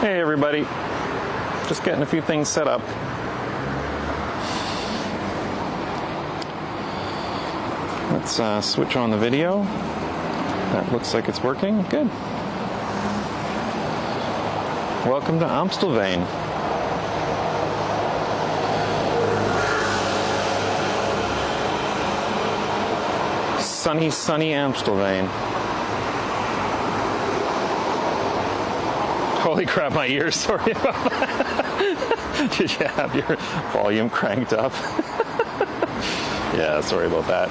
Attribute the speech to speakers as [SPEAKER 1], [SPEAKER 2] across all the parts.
[SPEAKER 1] Hey everybody, just getting a few things set up. Let's switch on the video. That looks like it's working. Good. Welcome to Amstelveen. Sunny, sunny Amstelveen. Holy crap, my ears, sorry about that. Did you have your volume cranked up? Yeah, sorry about that.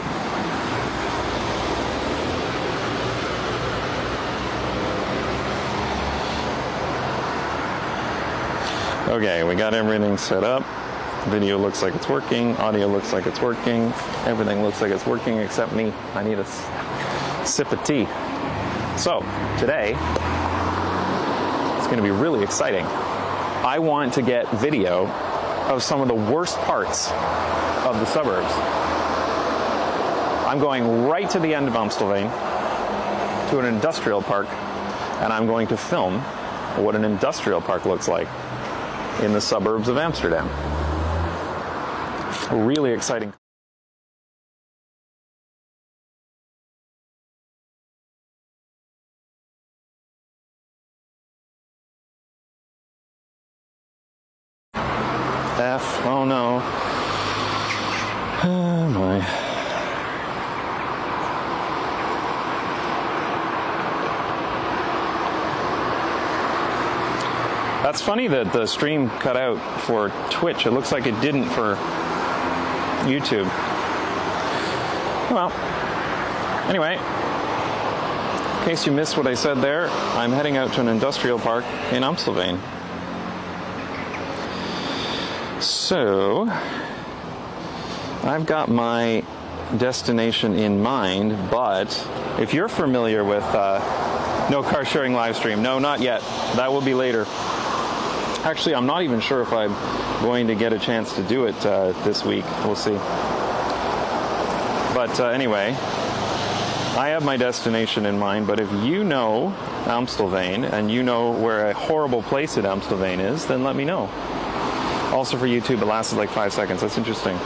[SPEAKER 1] Okay, we got everything set up. Video looks like it's working. Audio looks like it's working. Everything looks like it's working except me. I need a sip of tea. So, today, it's going to be really exciting. I want to get video of some of the worst parts of the suburbs. I'm going right to the end of Amstelveen, to an industrial park, and I'm going to film what an industrial park looks like in the suburbs of Amsterdam. Really exciting. Oh no. Oh my. That's funny that the stream cut out for Twitch. It looks like it didn't for YouTube. Well, anyway, in case you missed what I said there, I'm heading out to an industrial park in Amstelveen. So, I've got my destination in mind, but if you're familiar with no car sharing live stream, no, not yet. That will be later. Actually, I'm not even sure if I'm going to get a chance to do it this week. We'll see. But anyway, I have my destination in mind, but if you know Amstelveen and you know where a horrible place at Amstelveen is, then let me know. Also for YouTube, it lasted like 5 seconds. That's interesting.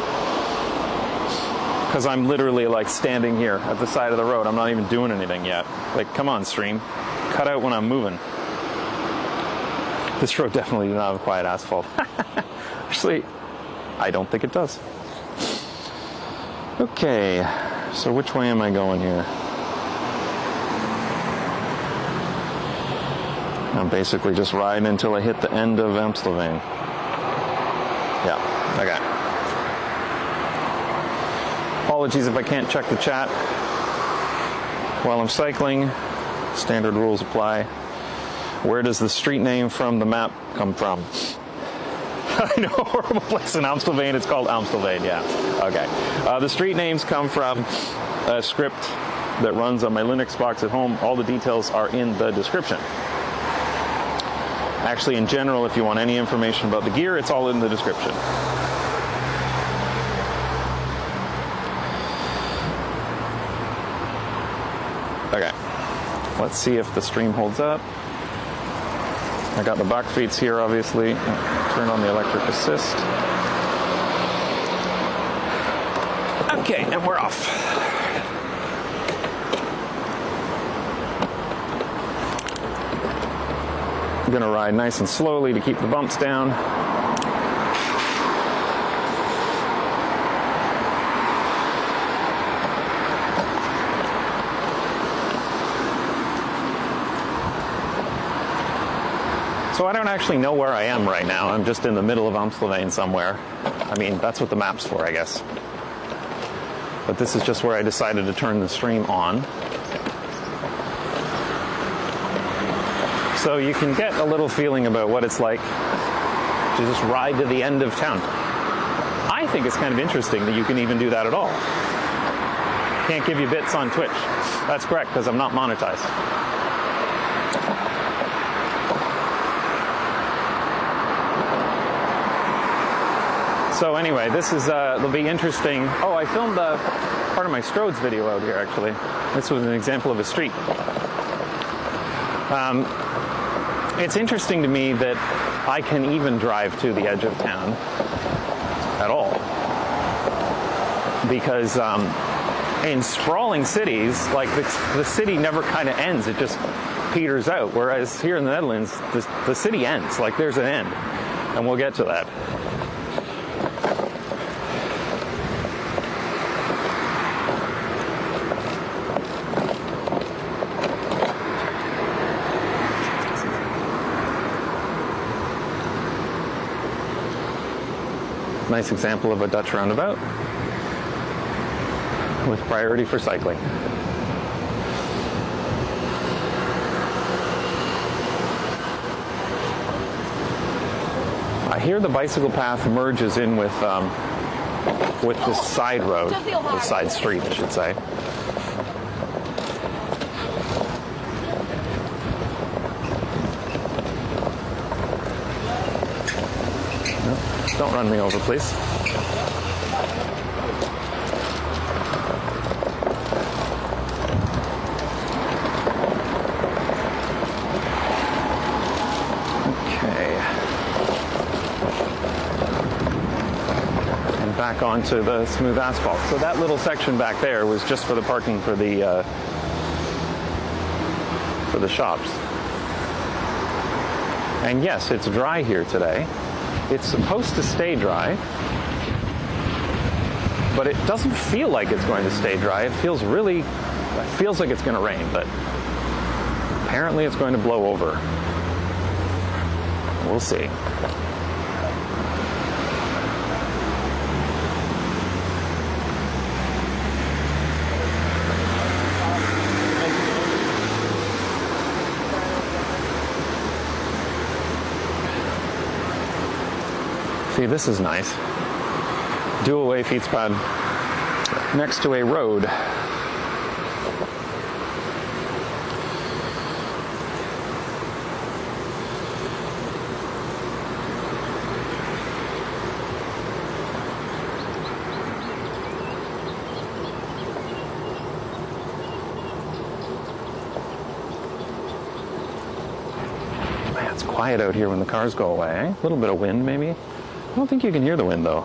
[SPEAKER 1] Because I'm literally like standing here at the side of the road. I'm not even doing anything yet. Like, come on, stream. Cut out when I'm moving. This road definitely does not have quiet asphalt. Actually, I don't think it does. Okay, so which way am I going here? I'm basically just riding until I hit the end of Amstelveen. Yeah, okay. Apologies if I can't check the chat while I'm cycling. Standard rules apply. Where does the street name from the map come from? I know a horrible place in Amstelveen. It's called Amstelveen, yeah. Okay. The street names come from a script that runs on my Linux box at home. All the details are in the description. Actually, in general, if you want any information about the gear, it's all in the description. Okay. Let's see if the stream holds up. I got the back feeds here, obviously. Turn on the electric assist. Okay, and we're off. I'm gonna ride nice and slowly to keep the bumps down. So I don't actually know where I am right now. I'm just in the middle of Amstelveen somewhere. I mean, that's what the map's for, I guess. But this is just where I decided to turn the stream on. So you can get a little feeling about what it's like to just ride to the end of town. I think it's kind of interesting that you can even do that at all. Can't give you bits on Twitch. That's correct, because I'm not monetized. So anyway, this is, it'll be interesting. Oh, I filmed part of my Strode's video out here, actually. This was an example of a street. It's interesting to me that I can even drive to the edge of town at all. Because in sprawling cities, like the city never kind of ends, it just peters out. Whereas here in the Netherlands, the city ends, like there's an end. And we'll get to that. Nice example of a Dutch roundabout with priority for cycling. I hear the bicycle path merges in with the side road, the side street, I should say. Don't run me over, please. Okay. And back onto the smooth asphalt. So that little section back there was just for the parking for the shops. And yes, it's dry here today. It's supposed to stay dry, but it doesn't feel like it's going to stay dry. It feels like it's going to rain, but apparently it's going to blow over. We'll see. See, this is nice. Dual-way fietspad next to a road. Man, it's quiet out here when the cars go away, eh? A little bit of wind, maybe. I don't think you can hear the wind, though.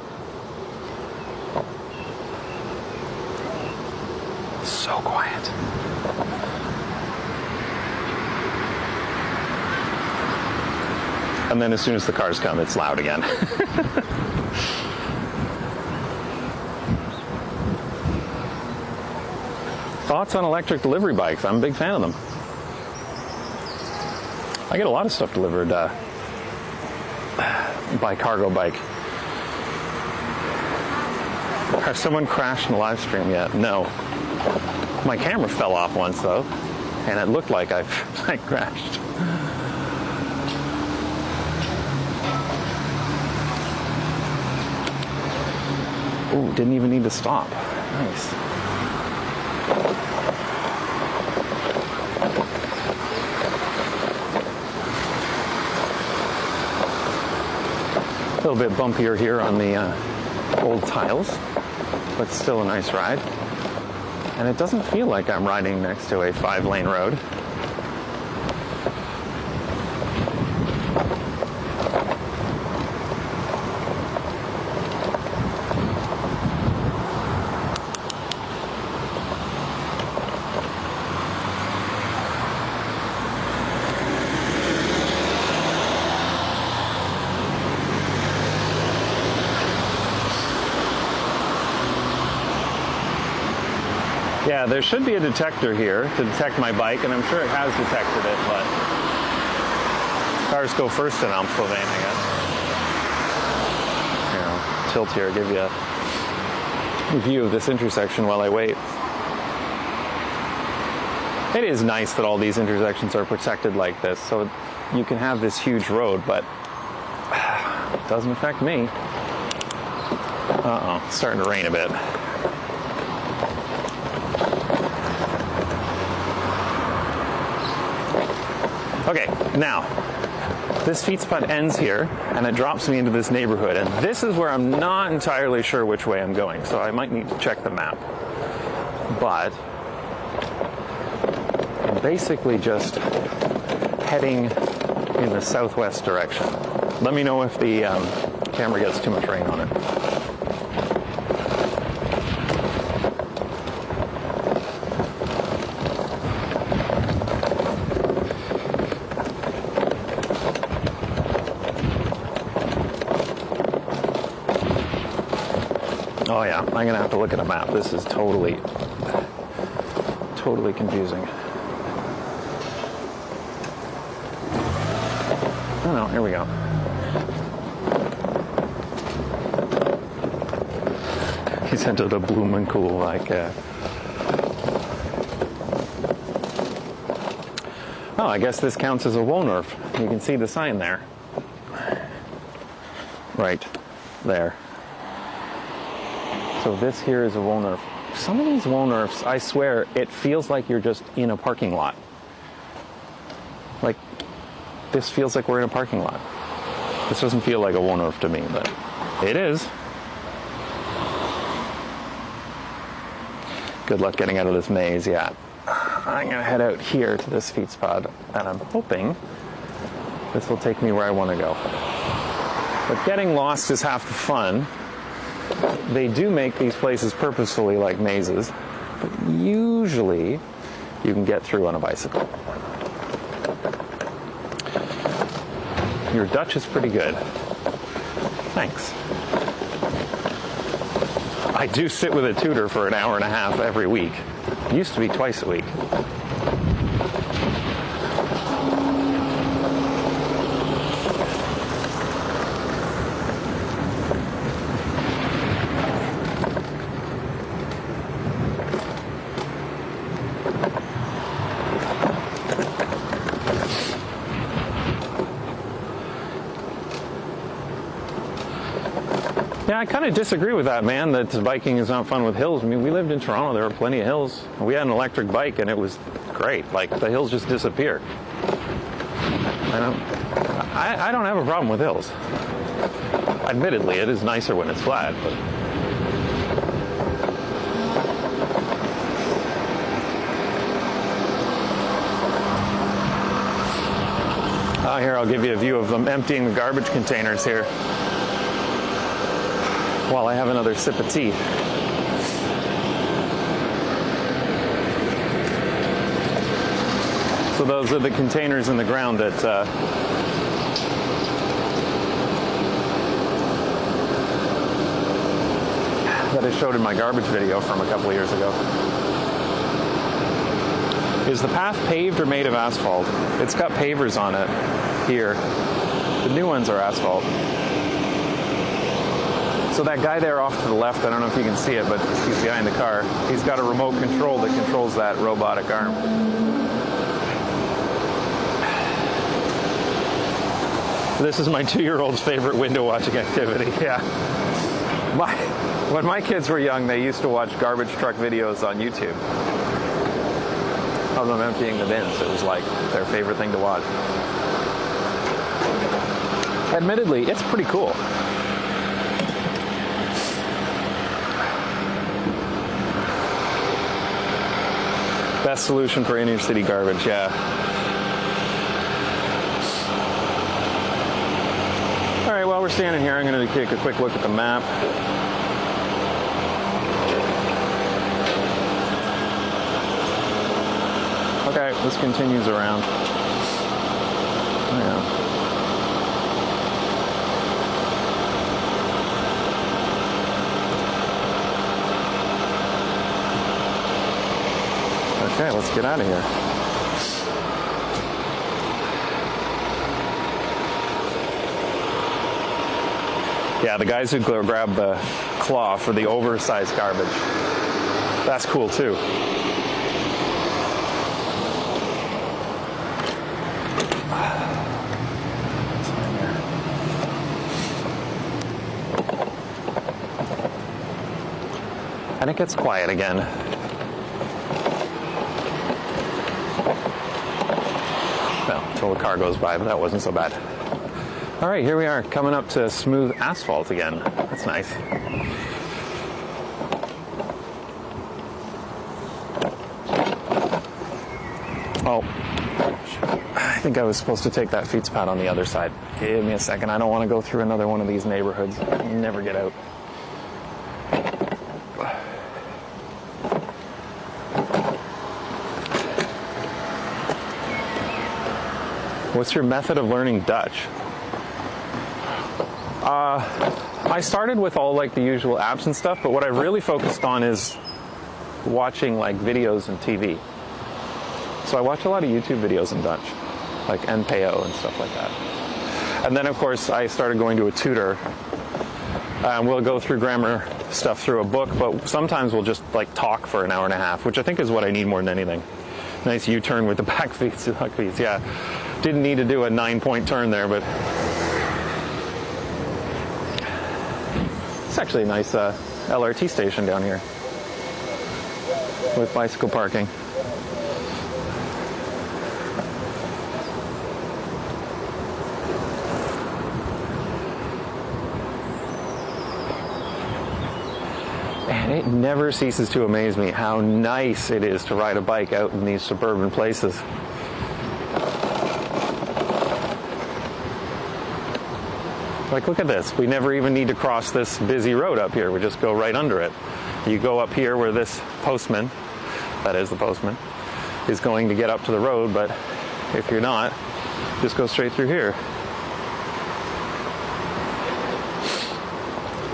[SPEAKER 1] So quiet. And then as soon as the cars come, it's loud again. Thoughts on electric delivery bikes? I'm a big fan of them. I get a lot of stuff delivered by cargo bike. Has someone crashed in the live stream yet? No. My camera fell off once though, and it looked like I crashed. Ooh, didn't even need to stop. Nice. A little bit bumpier here on the old tiles, but still a nice ride. And it doesn't feel like I'm riding next to a 5-lane road. Yeah, there should be a detector here to detect my bike, and I'm sure it has detected it, but cars go first in Amstelveen, I guess. You know, tilt here, give you a view of this intersection while I wait. It is nice that all these intersections are protected like this, so you can have this huge road, but it doesn't affect me. Uh-oh, it's starting to rain a bit. Okay, now, this fietspad ends here, and it drops me into this neighborhood, and this is where I'm not entirely sure which way I'm going, so I might need to check the map. But I'm basically just heading in the southwest direction. Let me know if the camera gets too much rain on it. Oh yeah, I'm gonna have to look at a map. This is totally confusing. Oh no, here we go. He's into the Blumenkool like. Oh, I guess this counts as a Wohnhof. You can see the sign there. Right there. So this here is a Wohnhof. Some of these Wohnhofs, I swear, it feels like you're just in a parking lot. Like, this feels like we're in a parking lot. This doesn't feel like a Wohnhof to me, but it is. Good luck getting out of this maze, yeah. I'm gonna head out here to this feed spot, and I'm hoping this will take me where I want to go. But getting lost is half the fun. They do make these places purposefully like mazes, but usually you can get through on a bicycle. Your Dutch is pretty good. Thanks. I do sit with a tutor for an hour and a half every week. It used to be twice a week. Yeah, I kind of disagree with that, man, that biking is not fun with hills. I mean, we lived in Toronto, there were plenty of hills. We had an electric bike and it was great. Like, the hills just disappear. I don't have a problem with hills. Admittedly, it is nicer when it's flat, but... Oh, here, I'll give you a view of them emptying the garbage containers here while I have another sip of tea. So those are the containers in the ground that I showed in my garbage video from a couple of years ago. Is the path paved or made of asphalt? It's got pavers on it here. The new ones are asphalt. So that guy there off to the left, I don't know if you can see it, but he's behind the car. He's got a remote control that controls that robotic arm. This is my 2-year-old's favorite window watching activity, yeah. When my kids were young, they used to watch garbage truck videos on YouTube of them emptying the bins. It was like their favorite thing to watch. Admittedly, it's pretty cool. Best solution for inner city garbage, yeah. All right, while we're standing here, I'm going to take a quick look at the map. Okay, this continues around. Yeah. Okay, let's get out of here. Yeah, the guys who grab the claw for the oversized garbage. That's cool too. And it gets quiet again. Well, until the car goes by, but that wasn't so bad. All right, here we are, coming up to smooth asphalt again. That's nice. Oh, I think I was supposed to take that feet pad on the other side. Give me a second. I don't want to go through another one of these neighborhoods. Never get out. What's your method of learning Dutch? I started with all like the usual apps and stuff, but what I've really focused on is watching like videos and TV. So I watch a lot of YouTube videos in Dutch, like NPO and stuff like that. And then of course I started going to a tutor. We'll go through grammar stuff through a book, but sometimes we'll just like talk for an hour and a half, which I think is what I need more than anything. Nice U-turn with the back feet, yeah. Didn't need to do a 9-point turn there, but it's actually a nice LRT station down here with bicycle parking. And it never ceases to amaze me how nice it is to ride a bike out in these suburban places. Like, look at this. We never even need to cross this busy road up here. We just go right under it. You go up here where this postman, that is the postman, is going to get up to the road, but if you're not, just go straight through here.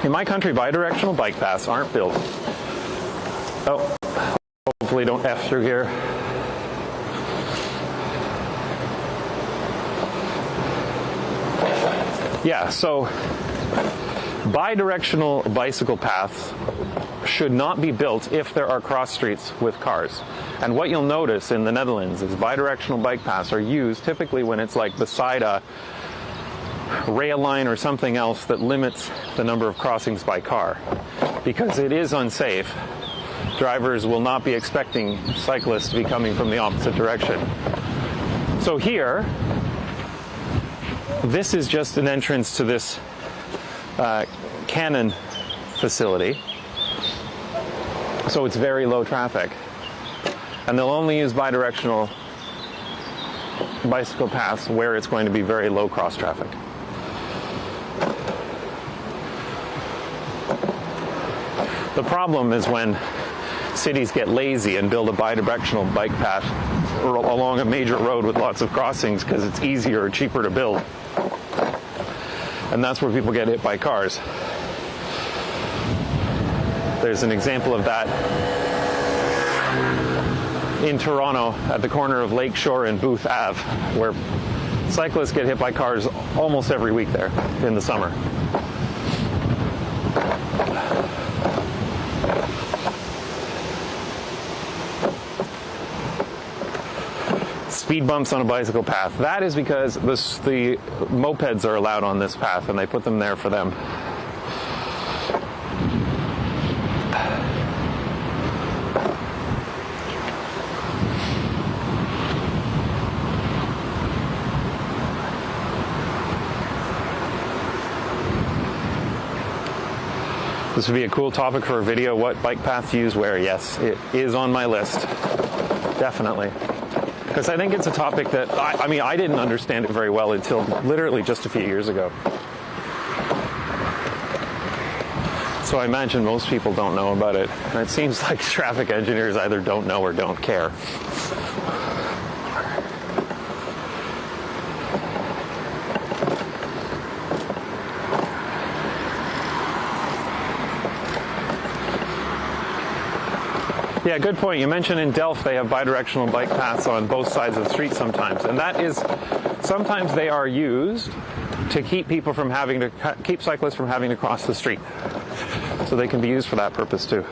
[SPEAKER 1] In my country, bidirectional bike paths aren't built. Oh, hopefully don't F through here. Yeah, so bidirectional bicycle paths should not be built if there are cross streets with cars. And what you'll notice in the Netherlands is bidirectional bike paths are used typically when it's like beside a rail line or something else that limits the number of crossings by car. Because it is unsafe, drivers will not be expecting cyclists to be coming from the opposite direction. So here, this is just an entrance to this Canon facility. So it's very low traffic. And they'll only use bidirectional bicycle paths where it's going to be very low cross traffic. The problem is when cities get lazy and build a bidirectional bike path along a major road with lots of crossings because it's easier or cheaper to build. And that's where people get hit by cars. There's an example of that in Toronto at the corner of Lakeshore and Booth Ave, where cyclists get hit by cars almost every week there in the summer. Speed bumps on a bicycle path. That is because the mopeds are allowed on this path and they put them there for them. This would be a cool topic for a video, what bike path to use where. Yes, it is on my list. Definitely. Because I think it's a topic that, I mean, I didn't understand it very well until literally just a few years ago. So I imagine most people don't know about it. And it seems like traffic engineers either don't know or don't care. Yeah, good point. You mentioned in Delft they have bidirectional bike paths on both sides of the street sometimes. And that is, sometimes they are used to keep people from having to, keep cyclists from having to cross the street. So they can be used for that purpose too.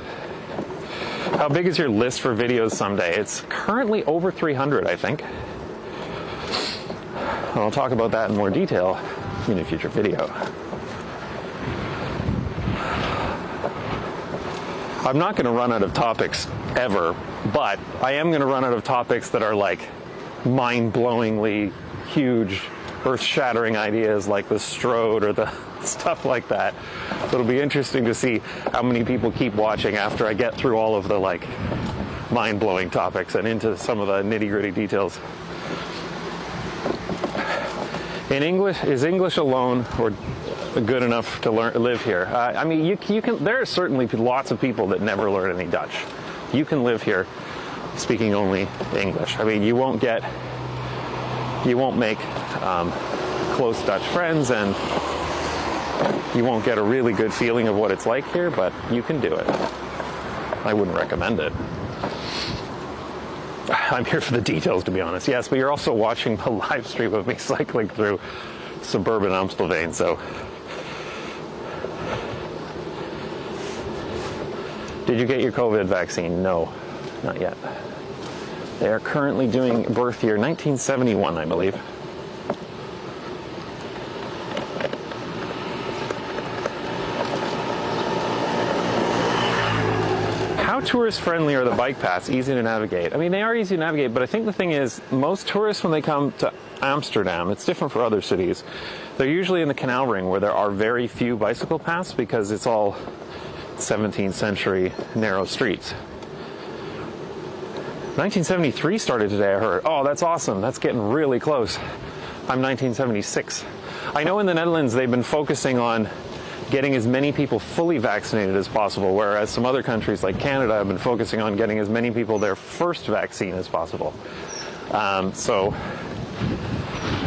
[SPEAKER 1] How big is your list for videos someday? It's currently over 300, I think. And I'll talk about that in more detail in a future video. I'm not going to run out of topics ever, but I am going to run out of topics that are like mind-blowingly huge, earth-shattering ideas like the Strode or the stuff like that. So it'll be interesting to see how many people keep watching after I get through all of the like mind-blowing topics and into some of the nitty-gritty details. In English, is English alone or good enough to live here? I mean, you can. There are certainly lots of people that never learn any Dutch. You can live here speaking only English. I mean, you won't make close Dutch friends, and you won't get a really good feeling of what it's like here, but you can do it. I wouldn't recommend it. I'm here for the details, to be honest. Yes, but you're also watching the live stream of me cycling through suburban Amstelveen, so. Did you get your COVID vaccine? No, not yet. They are currently doing birth year 1971, I believe. How tourist friendly are the bike paths? Easy to navigate? I mean, they are easy to navigate, but I think the thing is, most tourists, when they come to Amsterdam, it's different for other cities, they're usually in the canal ring where there are very few bicycle paths because it's all 17th century narrow streets. 1973 started today, I heard. Oh, that's awesome. That's getting really close. I'm 1976. I know in the Netherlands they've been focusing on getting as many people fully vaccinated as possible, whereas some other countries like Canada have been focusing on getting as many people their first vaccine as possible. So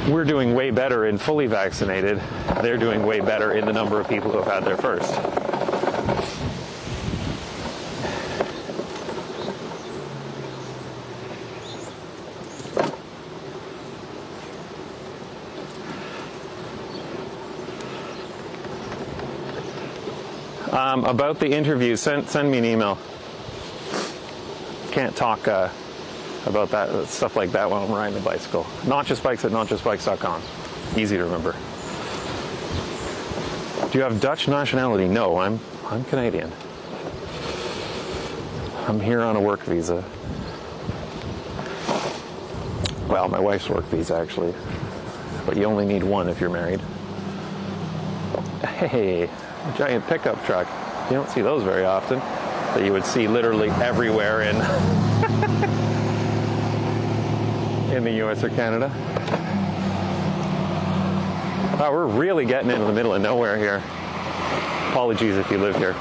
[SPEAKER 1] we're doing way better in fully vaccinated. They're doing way better in the number of people who have had their first. About the interview, send me an email. Can't talk about that stuff like that when I'm riding a bicycle. Notchusbikes at notchusbikes.com. Easy to remember. Do you have Dutch nationality? No, I'm Canadian. I'm here on a work visa. Well, my wife's work visa actually, but you only need one if you're married. Hey, a giant pickup truck. You don't see those very often, that you would see literally everywhere in in the US or Canada. Wow, we're really getting into the middle of nowhere here. Apologies if you live here.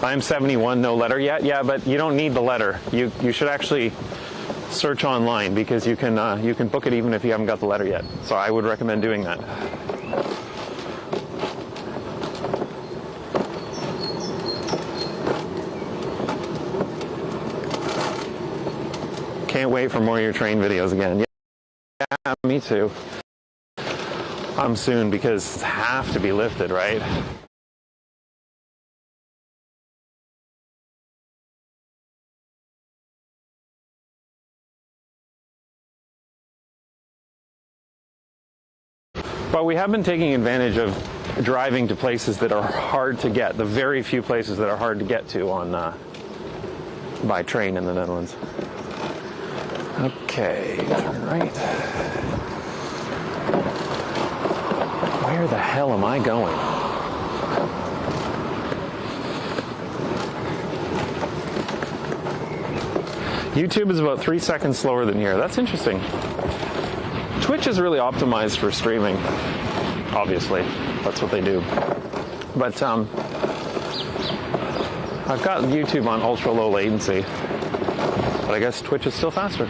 [SPEAKER 1] I'm 71, no letter yet. Yeah, but you don't need the letter. You should actually search online because you can book it even if you haven't got the letter yet. So I would recommend doing that. Can't wait for more of your train videos again. Yeah, me too. Soon because it's have to be lifted, right? But we have been taking advantage of driving to places that are hard to get, the very few places that are hard to get to on by train in the Netherlands. Okay, turn right. Where the hell am I going? YouTube is about 3 seconds slower than here. That's interesting. Twitch is really optimized for streaming, obviously. That's what they do. But I've got YouTube on ultra low latency, but I guess Twitch is still faster.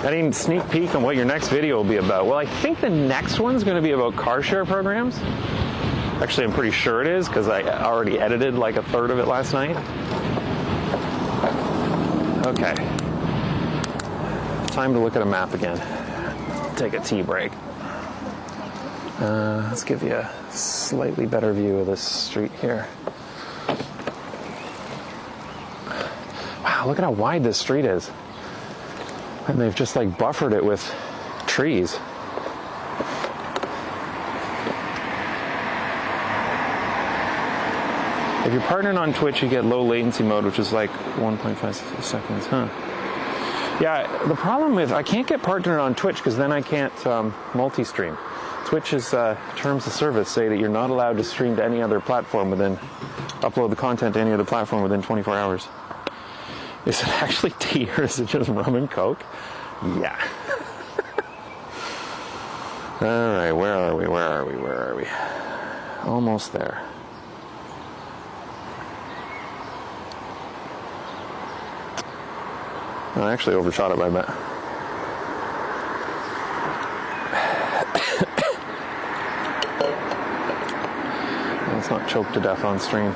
[SPEAKER 1] Any sneak peek on what your next video will be about? Well, I think the next one's going to be about car share programs. Actually, I'm pretty sure it is because I already edited like a third of it last night. Okay. Time to look at a map again. Take a tea break. Let's give you a slightly better view of this street here. Wow, look at how wide this street is. And they've just like buffered it with trees. If you're partnered on Twitch, you get low latency mode, which is like 1.5 seconds, huh? Yeah, the problem with, I can't get partnered on Twitch because then I can't multi-stream. Twitch's terms of service say that you're not allowed to stream to any other platform upload the content to any other platform within 24 hours. Is it actually tea or is it just rum and coke? Yeah. All right, where are we? Almost there. I actually overshot it by a bit. Let's not choke to death on stream.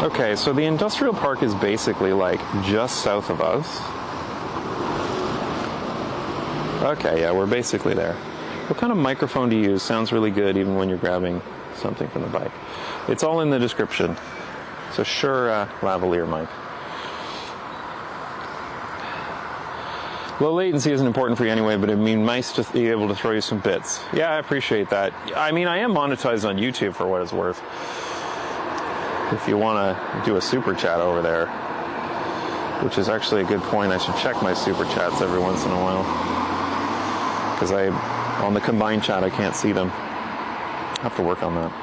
[SPEAKER 1] Okay, so the industrial park is basically like just south of us. Okay, yeah, we're basically there. What kind of microphone to use sounds really good even when you're grabbing something from the bike. It's all in the description. So sure, lavalier mic. Low latency isn't important for you anyway, but it'd be nice to be able to throw you some bits. Yeah, I appreciate that. I mean, I am monetized on YouTube for what it's worth. If you want to do a super chat over there, which is actually a good point. I should check my super chats every once in a while. Because on the combined chat, I can't see them. I have to work on that.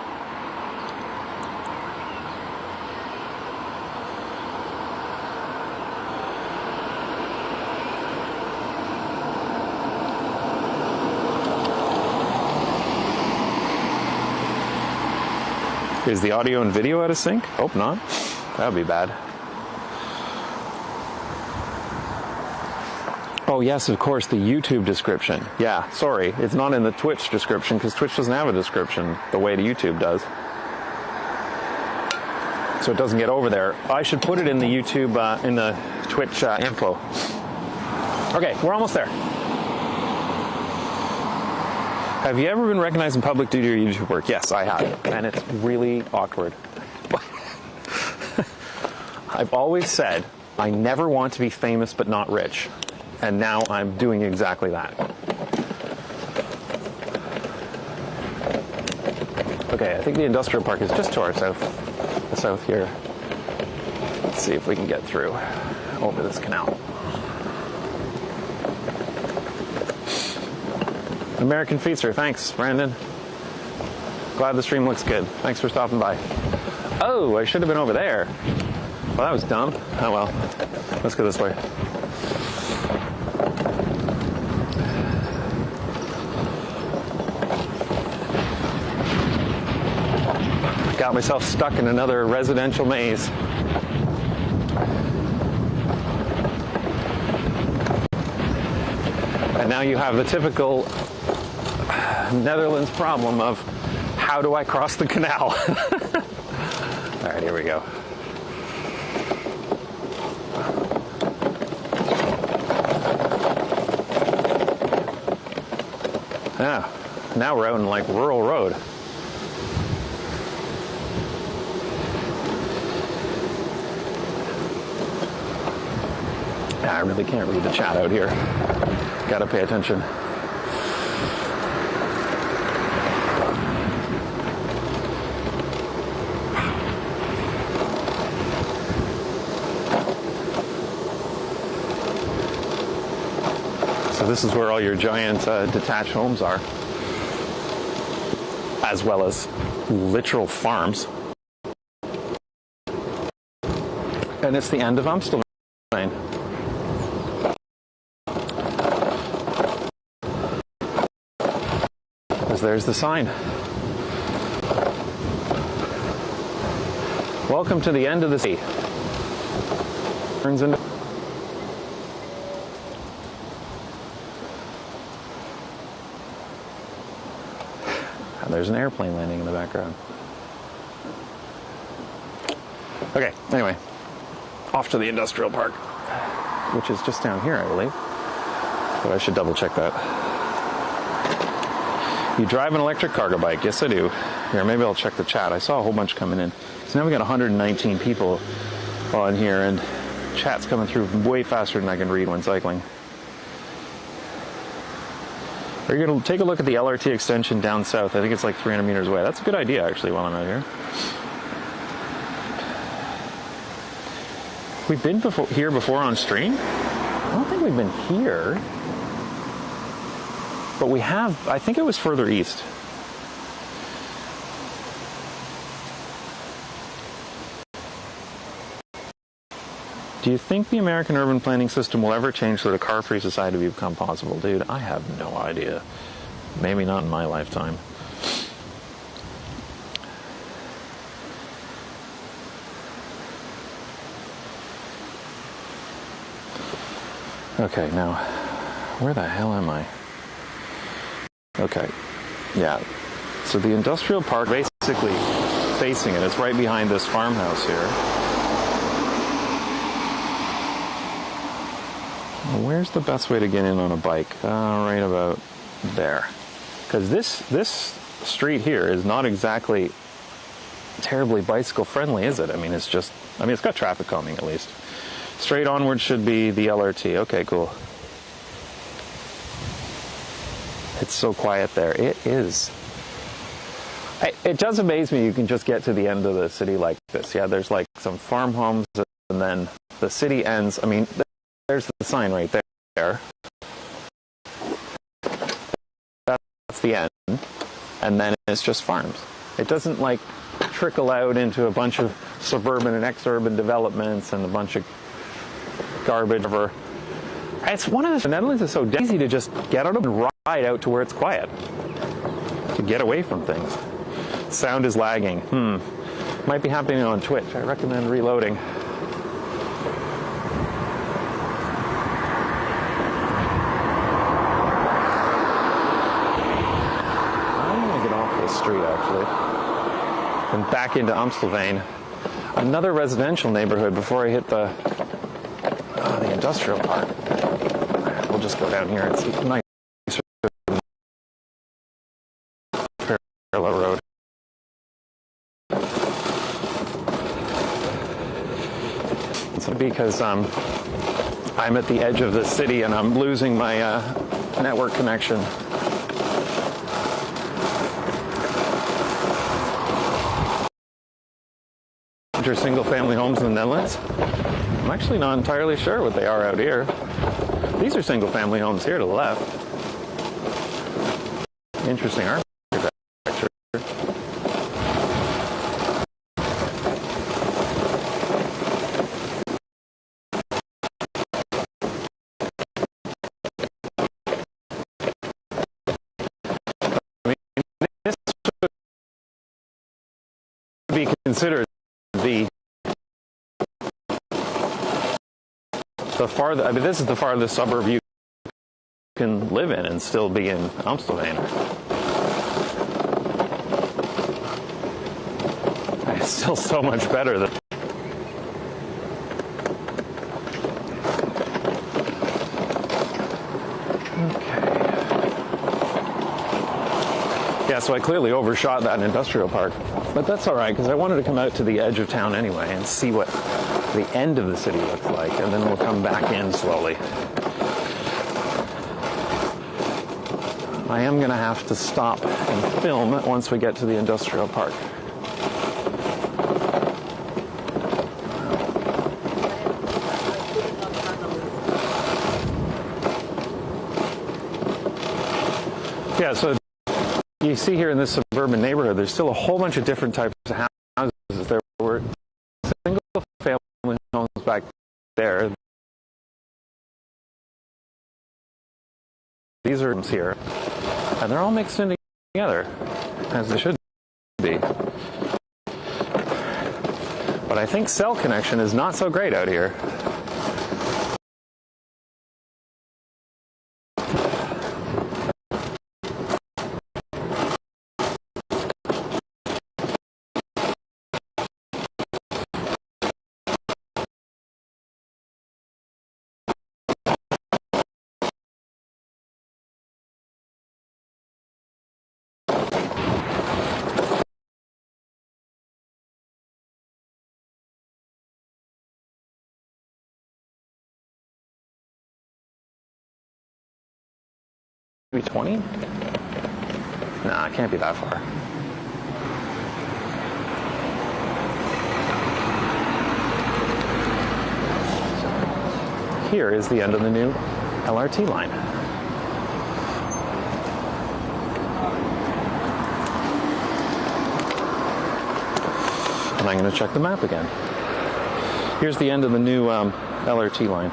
[SPEAKER 1] Is the audio and video out of sync? Hope not. That would be bad. Oh yes, of course, the YouTube description. Yeah, sorry, it's not in the Twitch description because Twitch doesn't have a description the way the YouTube does. So it doesn't get over there. I should put it in the YouTube, in the Twitch info. Okay, we're almost there. Have you ever been recognized in public due to your YouTube work? Yes, I have, and it's really awkward. I've always said I never want to be famous but not rich, and now I'm doing exactly that. Okay, I think the industrial park is just to our south here. Let's see if we can get through over this canal. American Feaster, thanks, Brandon. Glad the stream looks good. Thanks for stopping by. Oh, I should have been over there. Well, that was dumb. Oh well. Let's go this way. Got myself stuck in another residential maze. And now you have the typical Netherlands problem of how do I cross the canal? All right, here we go. Yeah, now we're out in like rural road. I really can't read the chat out here. Gotta pay attention. So this is where all your giant detached homes are, as well as literal farms. And it's the end of Amstelveen. There's the sign. Welcome to the end of the sea. Turns into. And there's an airplane landing in the background. Okay, anyway, off to the industrial park, which is just down here, I believe. But I should double check that. You drive an electric cargo bike? Yes, I do. Here, maybe I'll check the chat. I saw a whole bunch coming in. So now we got 119 people on here, and chat's coming through way faster than I can read when cycling. Are you going to take a look at the LRT extension down south? I think it's like 300 meters away. That's a good idea, actually, while I'm out here. We've been here before on stream? I don't think we've been here. But we have, I think it was further east. Do you think the American urban planning system will ever change so that a car-free society will become possible? Dude, I have no idea. Maybe not in my lifetime. Okay, now, where the hell am I? Okay, yeah. So the industrial park, basically facing it, it's right behind this farmhouse here. Where's the best way to get in on a bike? Right about there. Because this street here is not exactly terribly bicycle friendly, is it? I mean, it's got traffic calming at least. Straight onward should be the LRT. Okay, cool. It's so quiet there. It is. It does amaze me you can just get to the end of the city like this. Yeah, there's like some farm homes and then the city ends. I mean, there's the sign right there. That's the end. And then it's just farms. It doesn't like trickle out into a bunch of suburban and exurban developments and a bunch of garbage. It's one of the Netherlands is so easy to just get out of and ride out to where it's quiet. To get away from things. Sound is lagging. Might be happening on Twitch. I recommend reloading. I'm going to get off this street actually. And back into Amstelveen. Another residential neighborhood before I hit the industrial park. We'll just go down here and see. Nice parallel road. It's because I'm at the edge of the city and I'm losing my network connection. Single-family homes in the Netherlands. I'm actually not entirely sure what they are out here. These are single-family homes here to the left. Interesting architecture. I mean, this would be considered the farthest. I mean, this is the farthest suburb you can live in and still be in Amstelveen. It's still so much better than. Okay. Yeah, so I clearly overshot that industrial park, but that's all right because I wanted to come out to the edge of town anyway and see what the end of the city looks like, and then we'll come back in slowly. I am going to have to stop and film once we get to the industrial park. Yeah, so you see here in this suburban neighborhood, there's still a whole bunch of different types of houses. There were single-family homes back there. These are here, and they're all mixed in together, as they should be. But I think cell connection is not so great out here. Maybe 20? Nah, it can't be that far. here is the end of the new LRT line. And I'm going to check the map again. Here's the end of the new LRT line.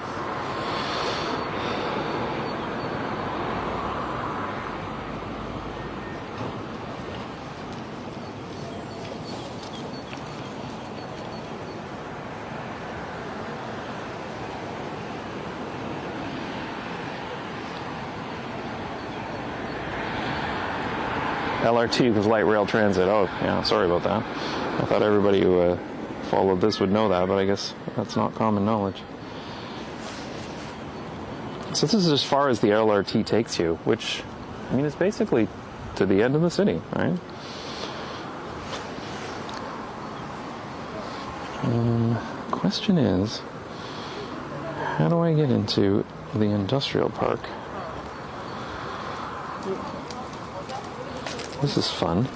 [SPEAKER 1] LRT was light rail transit. Oh, yeah, sorry about that. I thought everybody who followed this would know that, but I guess that's not common knowledge. So this is as far as the LRT takes you, which, I mean, it's basically to the end of the city, right? Question is, how do I get into the industrial park? This is fun.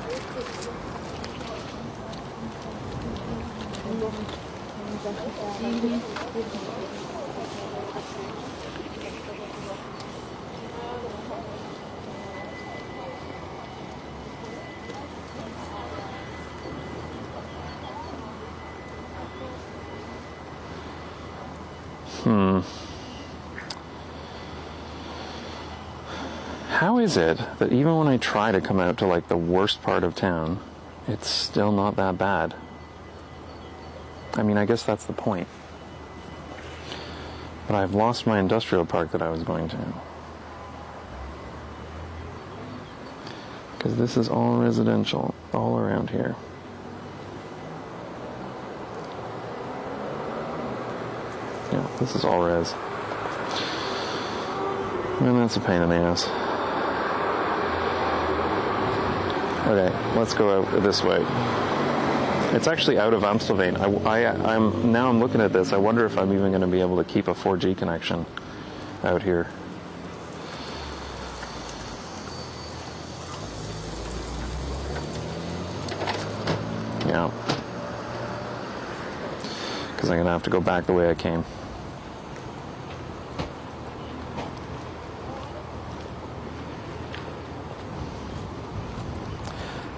[SPEAKER 1] How is it that even when I try to come out to like the worst part of town, it's still not that bad? I mean, I guess that's the point. But I've lost my industrial park that I was going to. Because this is all residential, all around here. Yeah, this is all res. And that's a pain in the ass. Okay, let's go out this way. It's actually out of Amstelveen. I'm looking at this. I wonder if I'm even going to be able to keep a 4G connection out here. Yeah. Because I'm going to have to go back the way I came.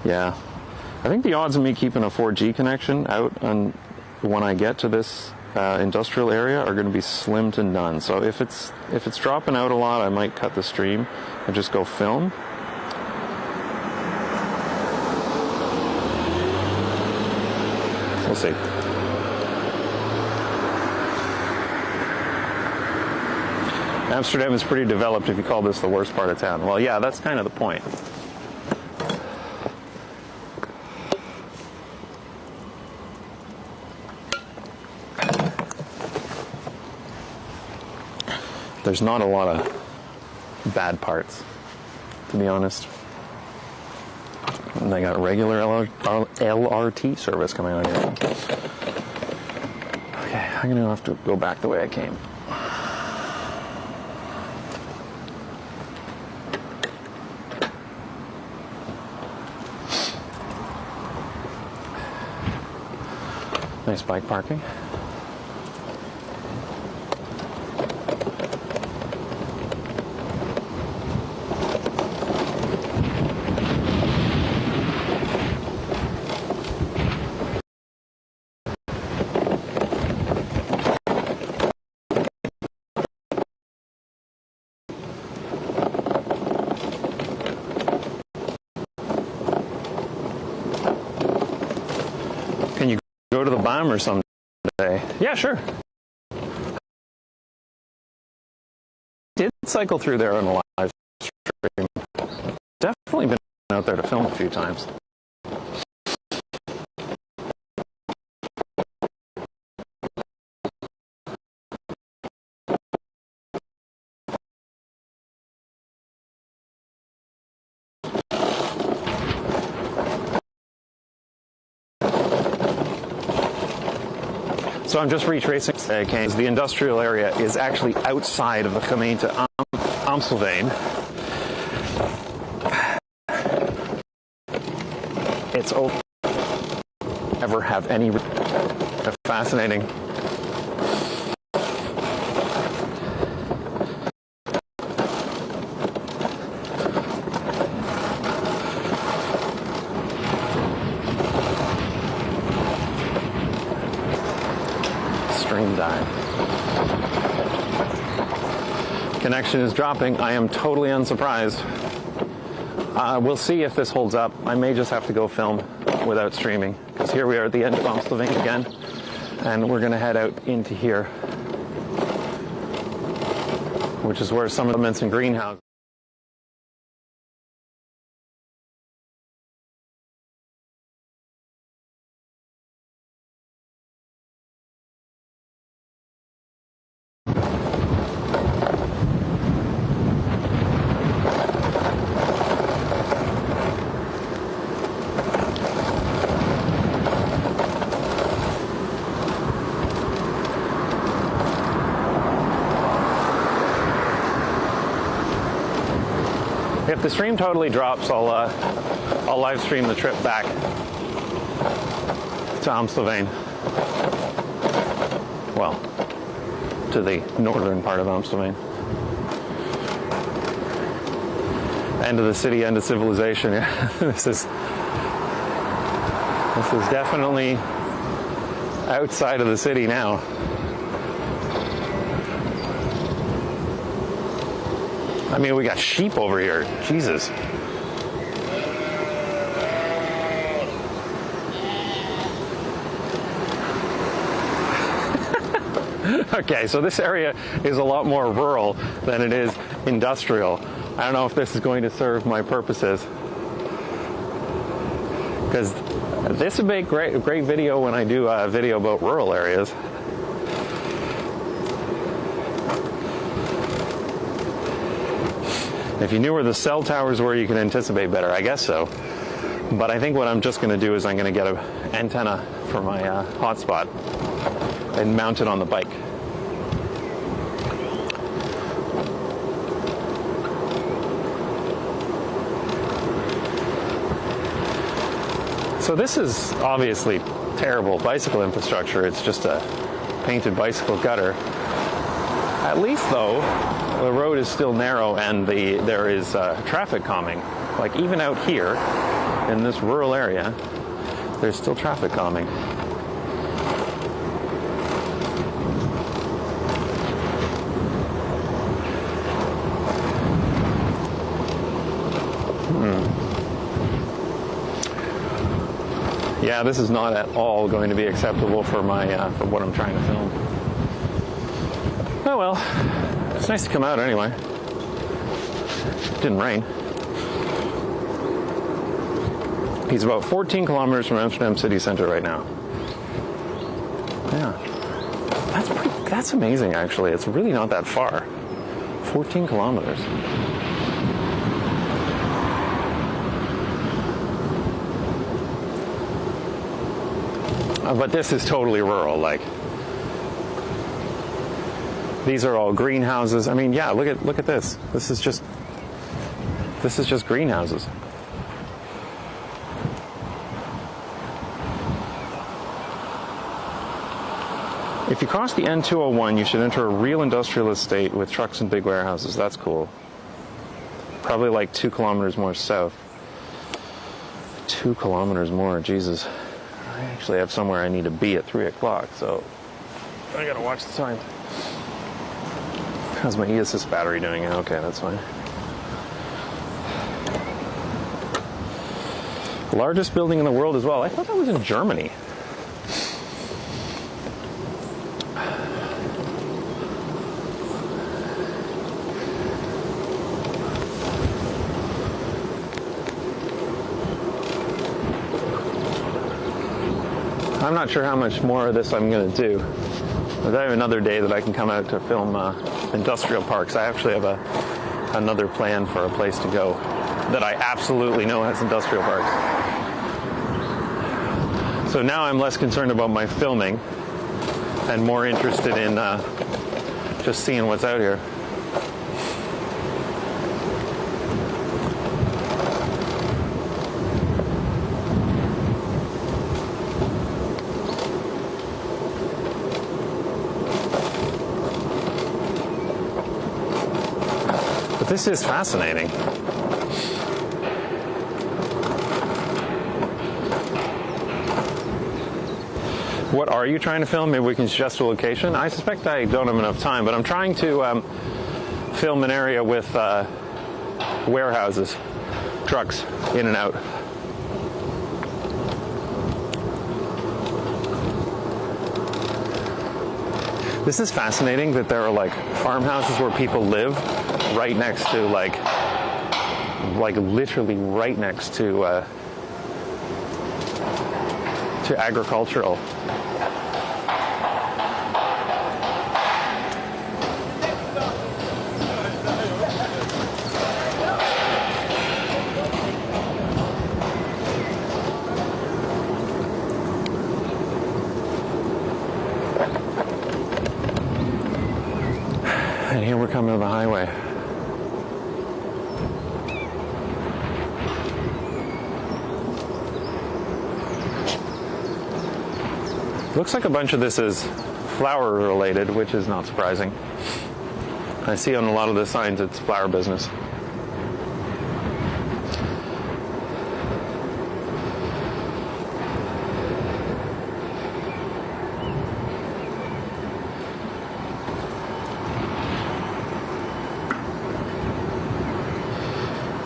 [SPEAKER 1] Yeah, I think the odds of me keeping a 4G connection out on when I get to this industrial area are going to be slim to none. So if it's dropping out a lot, I might cut the stream and just go film. We'll see. Amsterdam is pretty developed if you call this the worst part of town. Well, yeah, that's kind of the point. There's not a lot of bad parts, to be honest. And they got regular LRT service coming out here. Okay, I'm going to have to go back the way I came. Nice bike parking. Can you go to the BAM or someday? Yeah, sure. Did cycle through there on a live stream. Definitely been out there to film a few times. So I'm just retracing. Okay, the industrial area is actually outside of the gemeente Amstelveen. It's open. Ever have any fascinating? stream die. Connection is dropping. I am totally unsurprised. We'll see if this holds up. I may just have to go film without streaming, because here we are at the end of Amstelveen again, and we're going to head out into here, which is where some of the elements and greenhouses. If the stream totally drops, I'll live stream the trip back to Amstelveen. Well, to the northern part of Amstelveen. End of the city, end of civilization. Yeah, this is definitely outside of the city now. I mean, we got sheep over here. Jesus. Okay, so this area is a lot more rural than it is industrial. I don't know if this is going to serve my purposes, because this would make great video when I do a video about rural areas. If you knew where the cell towers were, you could anticipate better. I guess so. But I think what I'm just going to do is I'm going to get an antenna for my hotspot and mount it on the bike. So this is obviously terrible bicycle infrastructure. It's just a painted bicycle gutter. At least, though, the road is still narrow and there is traffic calming. Like even out here in this rural area, there's still traffic calming. Yeah, this is not at all going to be acceptable for my for what I'm trying to film. Oh well, it's nice to come out anyway. It didn't rain. He's about 14 kilometers from Amsterdam city center right now. Yeah, that's amazing actually. It's really not that far. 14 kilometers. But this is totally rural. Like, these are all greenhouses. I mean, yeah, look at this. This is just greenhouses. If you cross the N201, you should enter a real industrial estate with trucks and big warehouses. That's cool. Probably like 2 kilometers more south. 2 kilometers more, Jesus. I actually have somewhere I need to be at 3 o'clock, so I gotta watch the time. How's my e-assist battery doing? Okay, that's fine. Largest building in the world as well. I thought that was in Germany. I'm not sure how much more of this I'm going to do. But I have another day that I can come out to film industrial parks. I actually have another plan for a place to go that I absolutely know has industrial parks. So now I'm less concerned about my filming and more interested in just seeing what's out here. This is fascinating. What are you trying to film? Maybe we can suggest a location. I suspect I don't have enough time, but I'm trying to film an area with warehouses, trucks in and out. This is fascinating that there are like farmhouses where people live right next to like literally right next to agricultural. And here we're coming to the highway. Looks like a bunch of this is flower related, which is not surprising. I see on a lot of the signs it's flower business.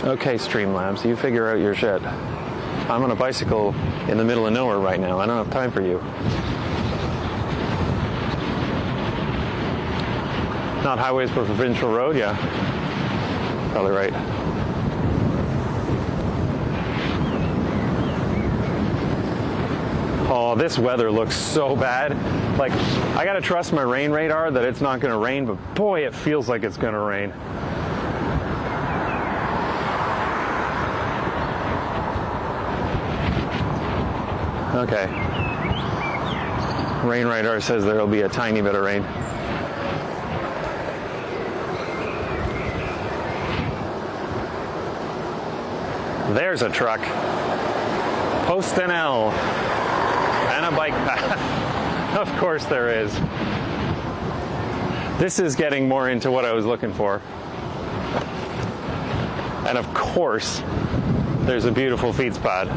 [SPEAKER 1] Okay, Streamlabs, you figure out your shit. I'm on a bicycle in the middle of nowhere right now. I don't have time for you. Not highways, but provincial road? Yeah. Probably right. Oh, this weather looks so bad. Like, I gotta trust my rain radar that it's not gonna rain, but boy, it feels like it's gonna rain. Okay. Rain radar says there'll be a tiny bit of rain. There's a truck. Post an L. And a bike path. Of course there is. This is getting more into what I was looking for. And of course, there's a beautiful feet spot.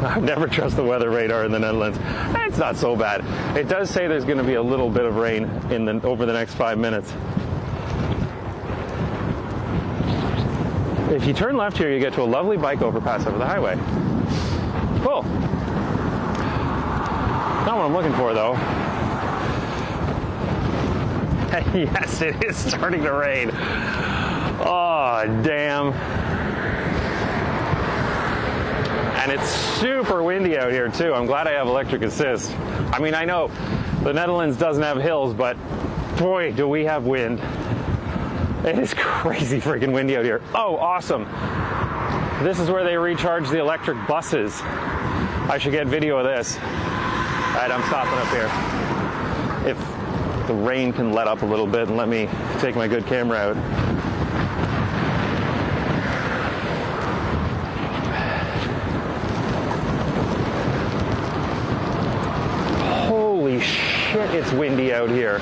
[SPEAKER 1] I never trust the weather radar in the Netherlands. It's not so bad. It does say there's going to be a little bit of rain over the next 5 minutes. If you turn left here, you get to a lovely bike overpass over the highway. Cool. Not what I'm looking for, though. Yes, it is starting to rain. Oh, damn. And it's super windy out here, too. I'm glad I have electric assist. I mean, I know the Netherlands doesn't have hills, but boy, do we have wind. It is crazy freaking windy out here. Oh, awesome. This is where they recharge the electric buses. I should get video of this. All right, I'm stopping up here. If the rain can let up a little bit and let me take my good camera out. Holy shit, it's windy out here.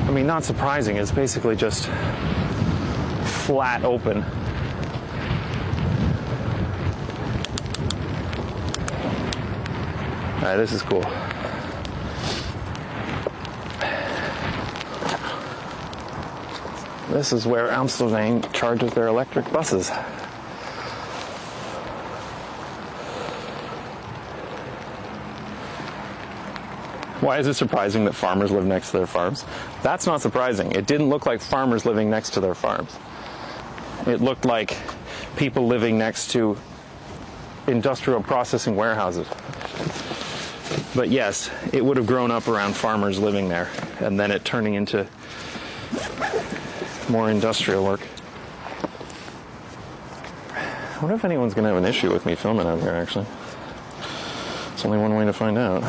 [SPEAKER 1] I mean, not surprising. It's basically just flat open. All right, this is cool. This is where Amstelveen charges their electric buses. Why is it surprising that farmers live next to their farms? That's not surprising. It didn't look like farmers living next to their farms. It looked like people living next to industrial processing warehouses. But yes, it would have grown up around farmers living there, and then it turning into more industrial work. I wonder if anyone's going to have an issue with me filming out here, actually. It's only one way to find out.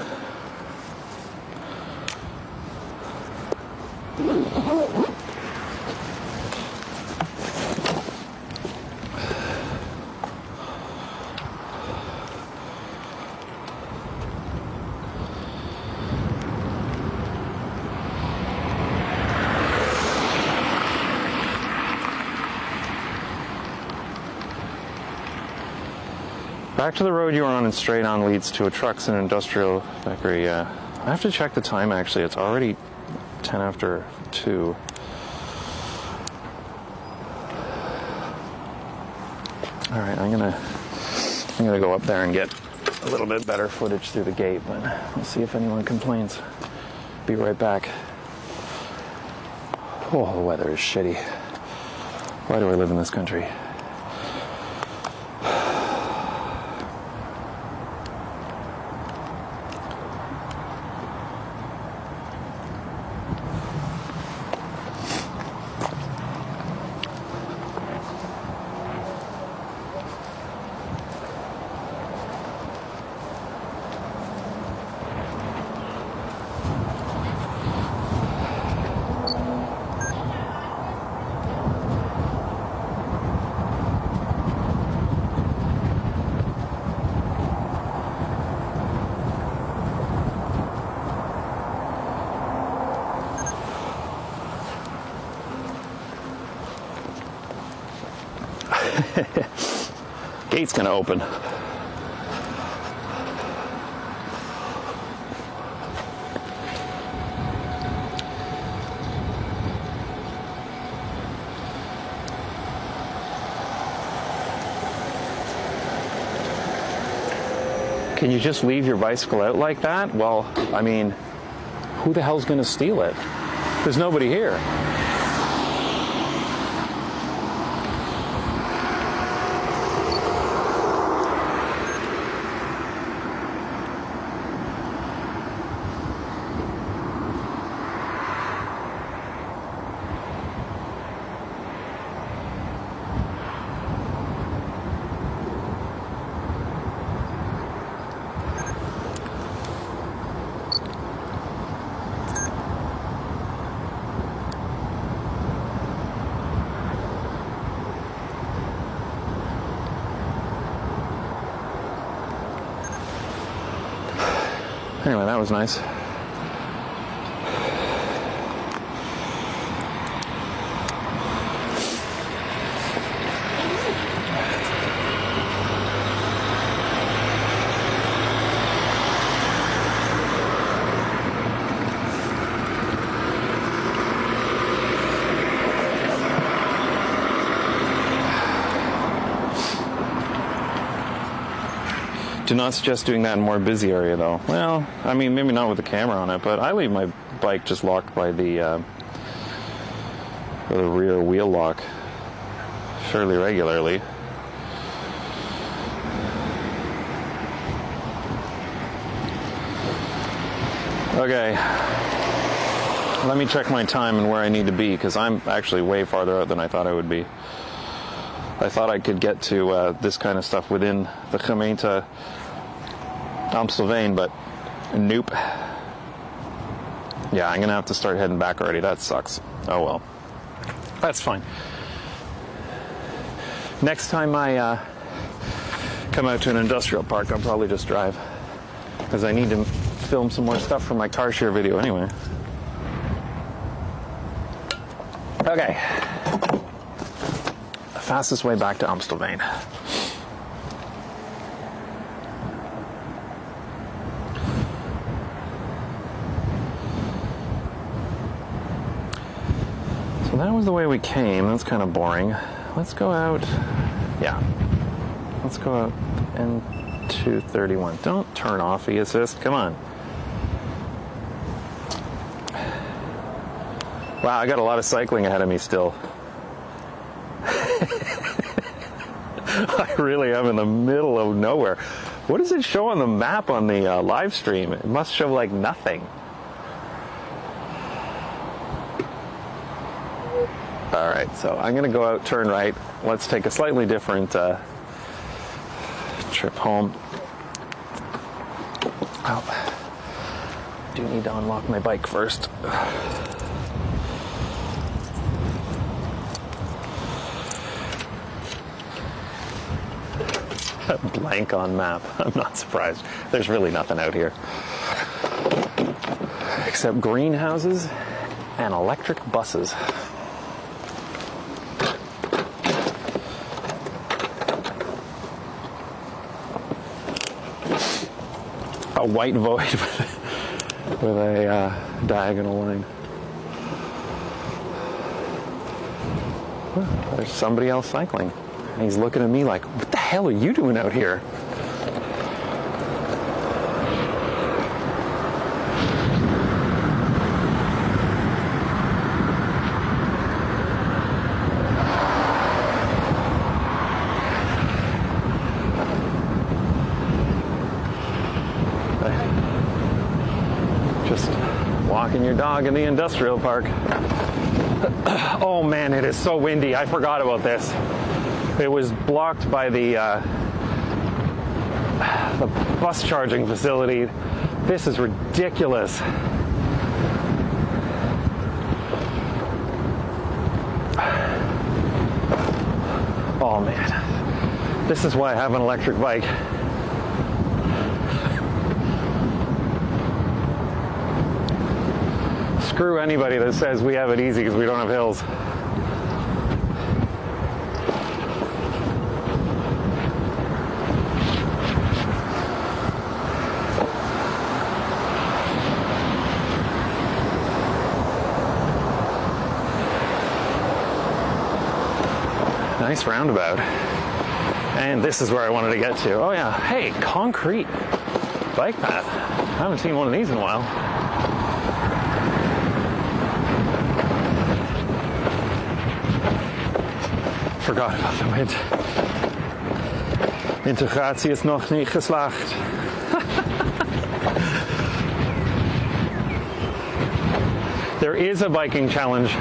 [SPEAKER 1] Back to the road you were on and straight on leads to a trucks and industrial bakery. Yeah, I have to check the time actually. It's already 10 after 2. All right, I'm gonna go up there and get a little bit better footage through the gate, but we'll see if anyone complains. Be right back. Oh, the weather is shitty. Why do I live in this country? Gate's gonna open. Can you just leave your bicycle out like that? Well, I mean, who the hell's gonna steal it? There's nobody here. Anyway, that was nice. Do not suggest doing that in a more busy area, though. Well, I mean, maybe not with the camera on it, but I leave my bike just locked by the rear wheel lock fairly regularly. Okay, let me check my time and where I need to be, because I'm actually way farther out than I thought I would be. I thought I could get to this kind of stuff within the gemeente Amstelveen, but nope. Yeah, I'm gonna have to start heading back already. That sucks. Oh well. That's fine. Next time I come out to an industrial park, I'll probably just drive, because I need to film some more stuff for my car share video anyway. Okay. Fastest way back to Amstelveen. So that was the way we came. That's kind of boring. Let's go out. Yeah. Let's go out N231. Don't turn off e-assist. Come on. Wow, I got a lot of cycling ahead of me still. I really am in the middle of nowhere. What does it show on the map on the live stream? It must show like nothing. All right, so I'm gonna go out, turn right. Let's take a slightly different trip home. Oh, do need to unlock my bike first. Blank on map. I'm not surprised. There's really nothing out here except greenhouses and electric buses. white void with a diagonal line. Well, there's somebody else cycling. And he's looking at me like, what the hell are you doing out here? Just walking your dog in the industrial park. Oh man, it is so windy. I forgot about this. It was blocked by the bus charging facility. This is ridiculous. Oh man, this is why I have an electric bike. Screw anybody that says we have it easy because we don't have hills. Nice roundabout. And this is where I wanted to get to. Oh yeah, hey, concrete bike path. I haven't seen one of these in a while. Forgot about the wind. Integratie is nog niet geslaagd. There is a biking challenge,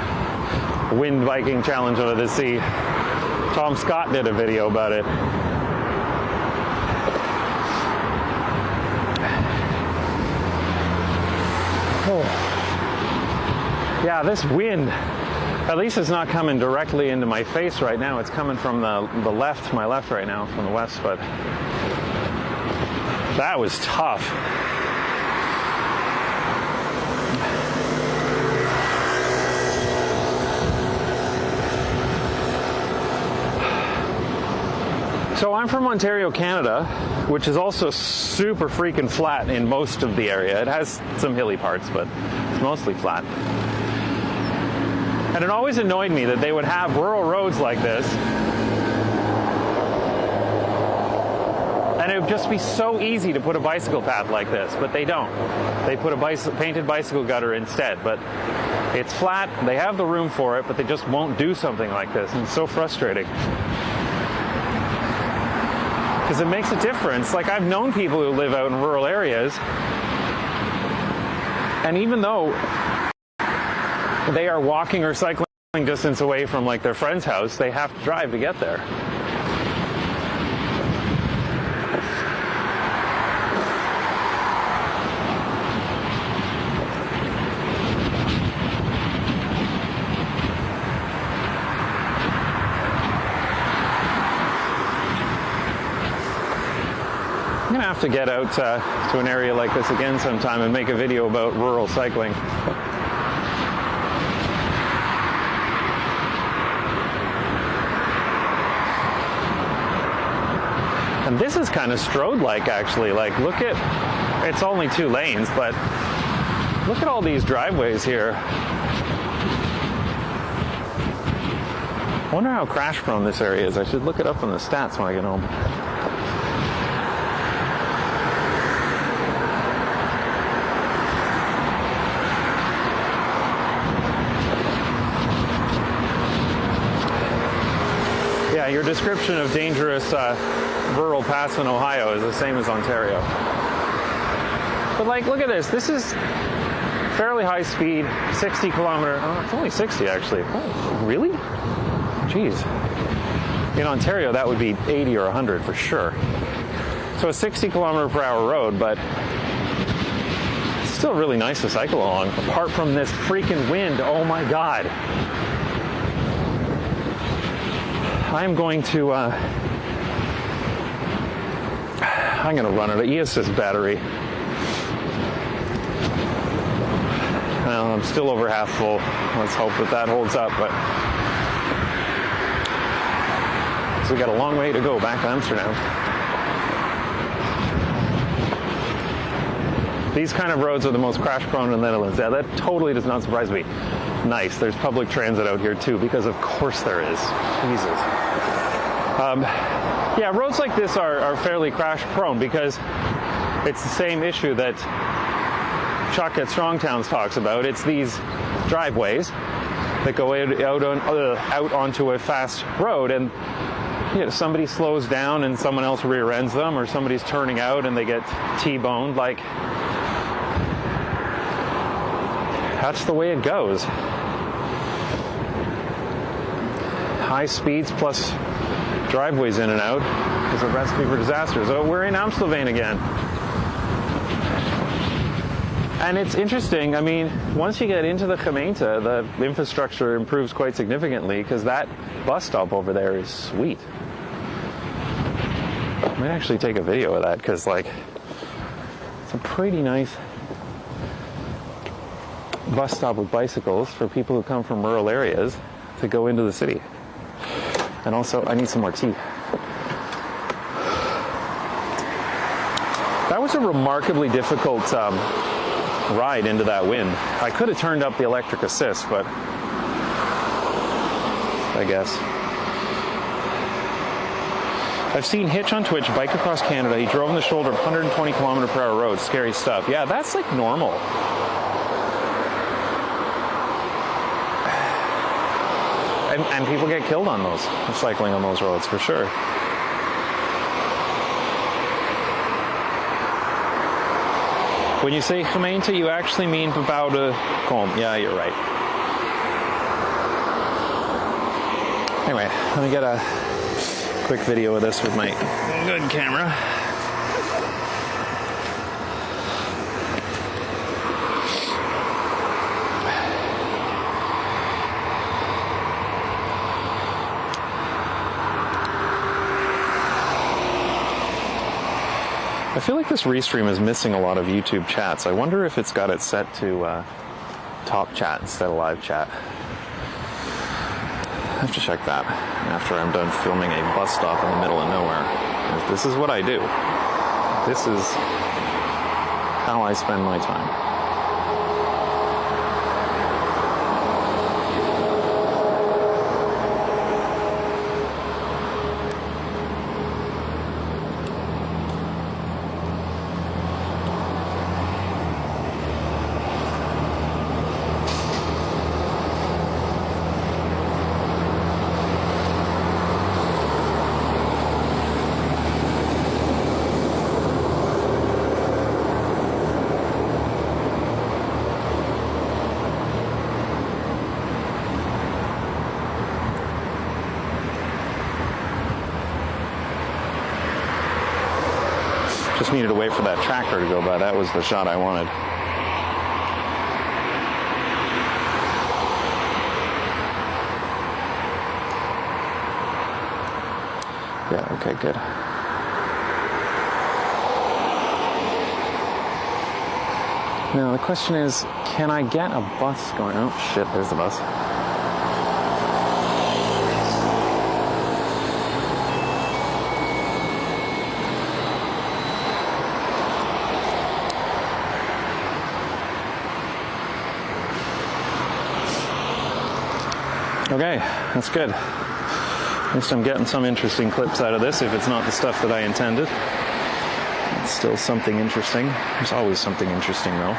[SPEAKER 1] wind biking challenge under the sea. Tom Scott did a video about it. Oh. Yeah, this wind, at least it's not coming directly into my face right now. It's coming from the left, my left right now, from the west, but that was tough. So I'm from Ontario, Canada, which is also super freaking flat in most of the area. It has some hilly parts, but it's mostly flat. And it always annoyed me that they would have rural roads like this. And it would just be so easy to put a bicycle path like this, but they don't. They put a painted bicycle gutter instead, but it's flat, they have the room for it, but they just won't do something like this, and it's so frustrating. Because it makes a difference. Like, I've known people who live out in rural areas, and even though they are walking or cycling distance away from like their friend's house, they have to drive to get there. I'm gonna have to get out to an area like this again sometime and make a video about rural cycling. And this is kind of Strode-like, actually. Like, look at, it's only 2 lanes, but look at all these driveways here. I wonder how crash prone this area is. I should look it up on the stats when I get home. Yeah, your description of dangerous rural paths in Ohio is the same as Ontario. But like, look at this. This is fairly high speed, 60 kilometer. Oh, it's only 60 actually. Oh, really? Jeez. In Ontario, that would be 80 or 100 for sure. So a 60 kilometer per hour road, but it's still really nice to cycle along. Apart from this freaking wind, oh my God. I'm going to run out of ESS battery. Well, I'm still over half full. Let's hope that holds up. But so we got a long way to go back to Amsterdam. These kind of roads are the most crash prone in the Netherlands. Yeah, that totally does not surprise me. Nice. There's public transit out here too, because of course there is. Jesus. Yeah, roads like this are fairly crash prone because it's the same issue that Chuck at Strongtowns talks about. It's these driveways that go out onto a fast road, and you know, somebody slows down and someone else rear ends them, or somebody's turning out and they get T-boned. Like, that's the way it goes. High speeds plus driveways in and out is a recipe for disaster. So we're in Amstelveen again. And it's interesting, I mean, once you get into the gemeente, the infrastructure improves quite significantly, because that bus stop over there is sweet. I might actually take a video of that, because, like, it's a pretty nice bus stop with bicycles for people who come from rural areas to go into the city. And also, I need some more tea. That was a remarkably difficult ride into that wind. I could have turned up the electric assist, but I guess. I've seen Hitch on Twitch bike across Canada. He drove on the shoulder of 120 km/h roads. Scary stuff. Yeah, that's like normal. And people get killed on those, cycling on those roads, for sure. When you say gemeente, you actually mean bebouwde kom. Yeah, you're right. Anyway, let me get a quick video of this with my good camera. I feel like this restream is missing a lot of YouTube chats. I wonder if it's got it set to top chat instead of live chat. I have to check that after I'm done filming a bus stop in the middle of nowhere. This is what I do. This is how I spend my time. Just needed to wait for that tractor to go by. That was the shot I wanted. Yeah, okay, good. Now the question is, can I get a bus going? Oh shit, there's the bus. Okay, that's good. At least I'm getting some interesting clips out of this, if it's not the stuff that I intended. It's still something interesting. There's always something interesting, though.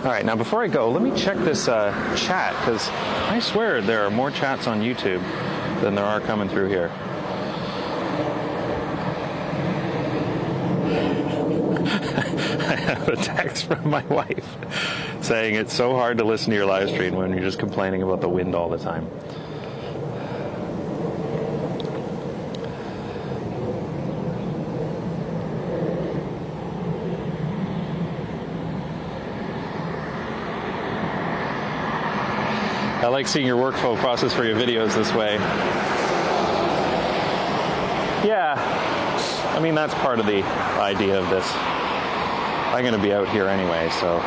[SPEAKER 1] All right, now before I go, let me check this chat, because I swear there are more chats on YouTube than there are coming through here. I have a text from my wife saying it's so hard to listen to your live stream when you're just complaining about the wind all the time. I like seeing your workflow process for your videos this way. Yeah, I mean, that's part of the idea of this. I'm going to be out here anyway, so.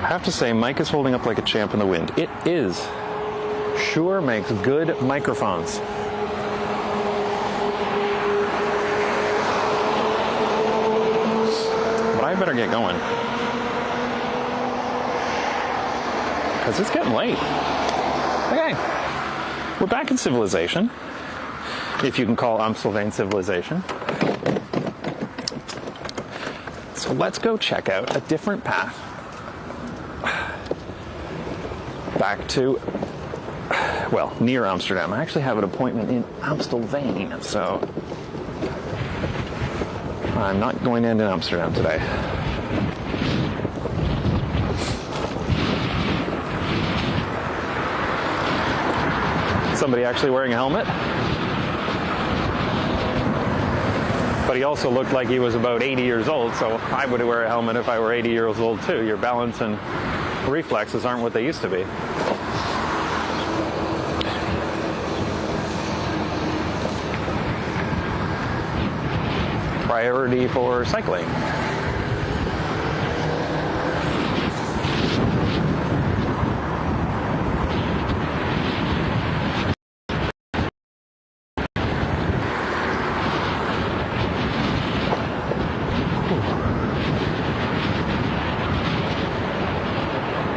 [SPEAKER 1] I have to say, Mike is holding up like a champ in the wind. It is. Sure makes good microphones. But I better get going. Because it's getting late. Okay. We're back in civilization. If you can call Amstelveen civilization. So let's go check out a different path. Back to, well, near Amsterdam. I actually have an appointment in Amstelveen, so I'm not going into Amsterdam today. Somebody actually wearing a helmet. But he also looked like he was about 80 years old, so I would wear a helmet if I were 80 years old too. Your balance and reflexes aren't what they used to be. Priority for cycling.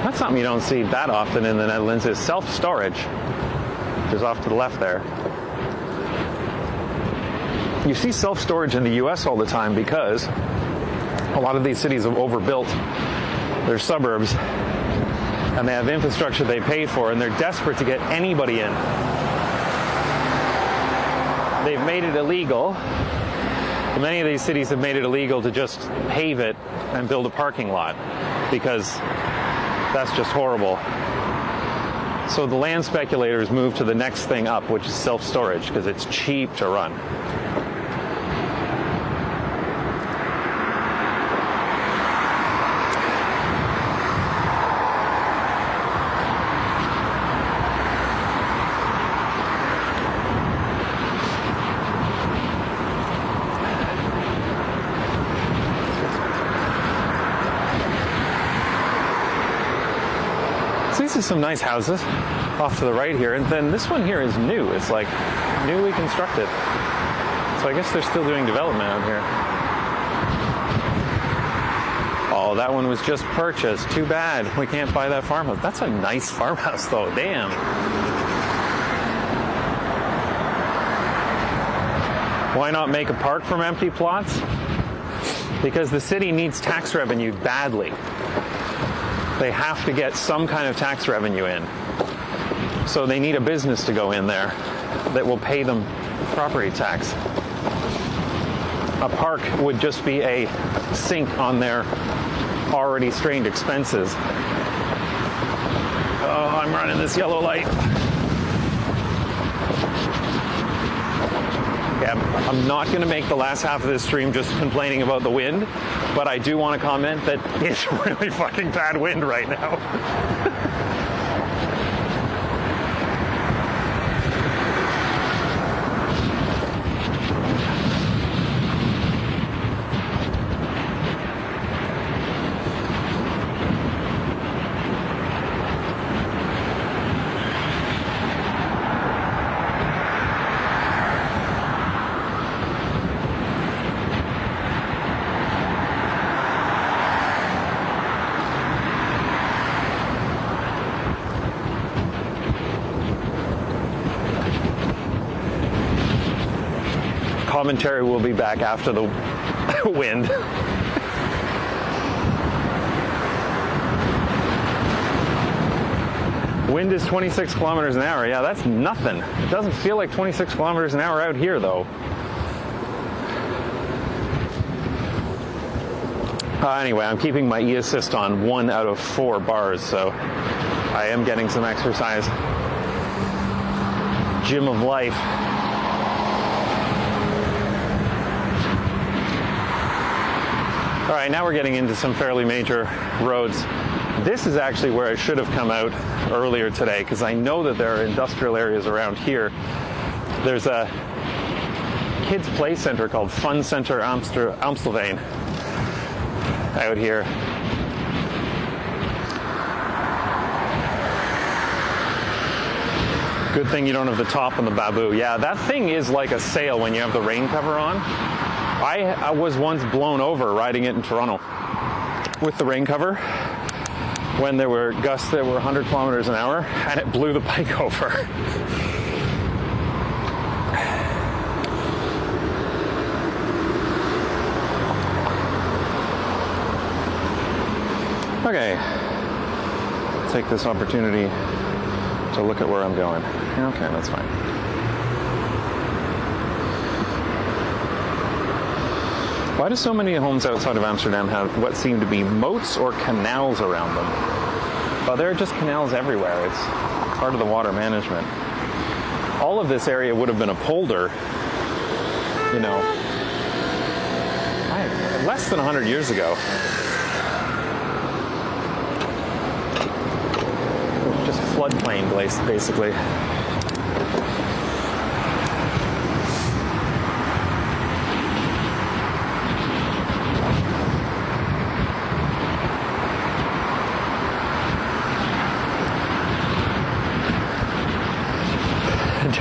[SPEAKER 1] That's something you don't see that often in the Netherlands is self-storage, which is off to the left there. You see self-storage in the US all the time because a lot of these cities have overbuilt their suburbs and they have infrastructure they paid for and they're desperate to get anybody in. They've made it illegal. Many of these cities have made it illegal to just pave it and build a parking lot because that's just horrible. So the land speculators move to the next thing up, which is self-storage, because it's cheap to run. These are some nice houses off to the right here, and then this one here is new. It's like newly constructed. So I guess they're still doing development out here. Oh, that one was just purchased. Too bad. We can't buy that farmhouse. That's a nice farmhouse though. Damn. Why not make a park from empty plots? Because the city needs tax revenue badly. They have to get some kind of tax revenue in. So they need a business to go in there that will pay them property tax. A park would just be a sink on their already strained expenses. Oh, I'm running this yellow light. Yeah, I'm not going to make the last half of this stream just complaining about the wind, but I do want to comment that it's really fucking bad wind right now. Commentary will be back after the wind. Wind is 26 kilometers an hour. Yeah, that's nothing. It doesn't feel like 26 kilometers an hour out here, though. Anyway, I'm keeping my e-assist on 1 out of 4 bars, so I am getting some exercise. Gym of life. All right, now we're getting into some fairly major roads. This is actually where I should have come out earlier today, because I know that there are industrial areas around here. There's a kids play center called Fun Center Amstelveen out here. Good thing you don't have the top on the Baboo. Yeah, that thing is like a sail when you have the rain cover on. I was once blown over riding it in Toronto with the rain cover when there were gusts that were 100 kilometers an hour, and it blew the bike over. Okay, take this opportunity to look at where I'm going. Okay, that's fine. Why do so many homes outside of Amsterdam have what seem to be moats or canals around them? Well, there are just canals everywhere. It's part of the water management. All of this area would have been a polder, you know, less than 100 years ago. Just floodplain, basically.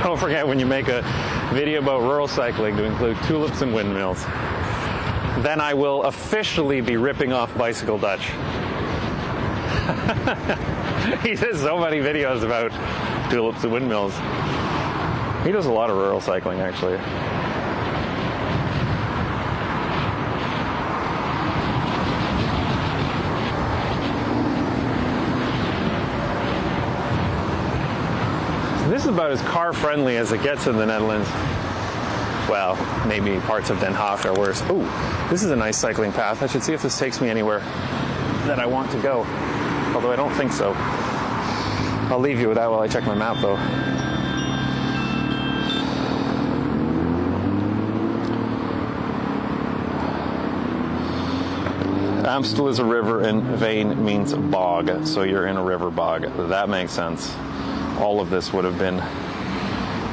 [SPEAKER 1] Don't forget, when you make a video about rural cycling, to include tulips and windmills. Then I will officially be ripping off Bicycle Dutch. He does so many videos about tulips and windmills. He does a lot of rural cycling, actually. This is about as car-friendly as it gets in the Netherlands. Well, maybe parts of Den Haag are worse. Ooh, this is a nice cycling path. I should see if this takes me anywhere that I want to go. Although I don't think so. I'll leave you with that while I check my map, though. Amstel is a river and Veen means bog, so you're in a river bog. That makes sense. All of this would have been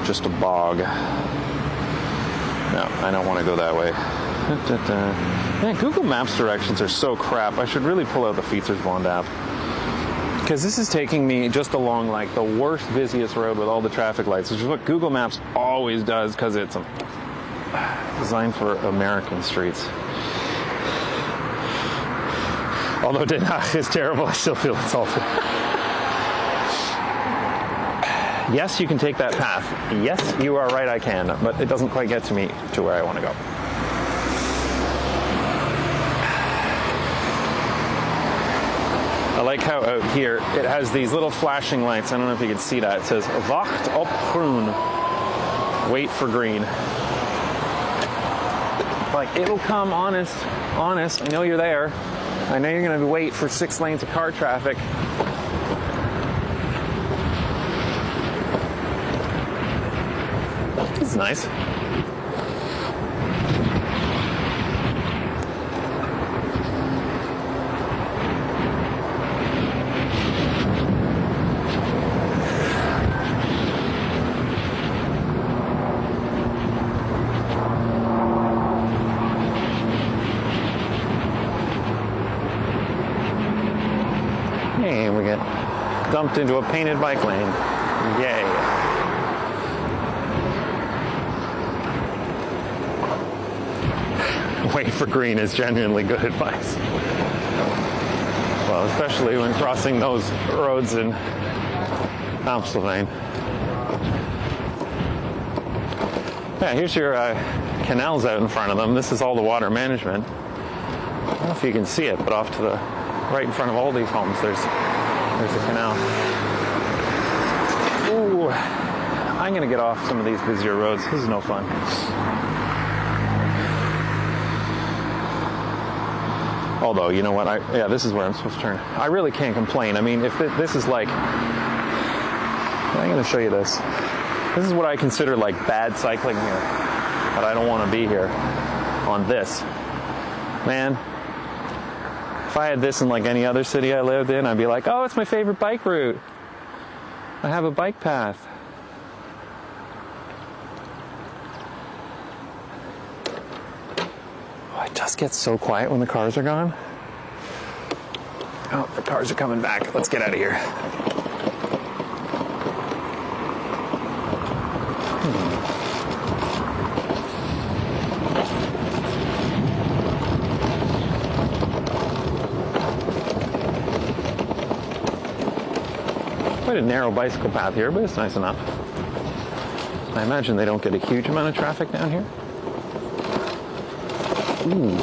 [SPEAKER 1] just a bog. No, I don't want to go that way. Man, Google Maps directions are so crap. I should really pull out the Fietsersbond app. Because this is taking me just along like the worst, busiest road with all the traffic lights, which is what Google Maps always does, because it's designed for American streets. Although Den Haag is terrible, I still feel insulted. Yes, you can take that path. Yes, you are right, I can. But it doesn't quite get to me to where I want to go. I like how out here it has these little flashing lights. I don't know if you can see that. It says, Wacht op groen. Wait for green. Like, it'll come, honest. I know you're there. I know you're going to wait for 6 lanes of car traffic. It's nice. Hey, we get dumped into a painted bike lane. Yay. Wait for green is genuinely good advice. Well, especially when crossing those roads in Amstelveen. Yeah, here's your canals out in front of them. This is all the water management. I don't know if you can see it, but off to the right in front of all these homes, there's a canal. Ooh, I'm gonna get off some of these busier roads. This is no fun. Although, you know what? Yeah, this is where I'm supposed to turn. I really can't complain. I mean, if this is like, I'm going to show you this. This is what I consider like bad cycling here, but I don't want to be here on this. Man, If I had this in like any other city I lived in, I'd be like, oh, it's my favorite bike route. I have a bike path. Oh, it just gets so quiet when the cars are gone. Oh, the cars are coming back. Let's get out of here. Quite a narrow bicycle path here, but it's nice enough. I imagine they don't get a huge amount of traffic down here. Ooh.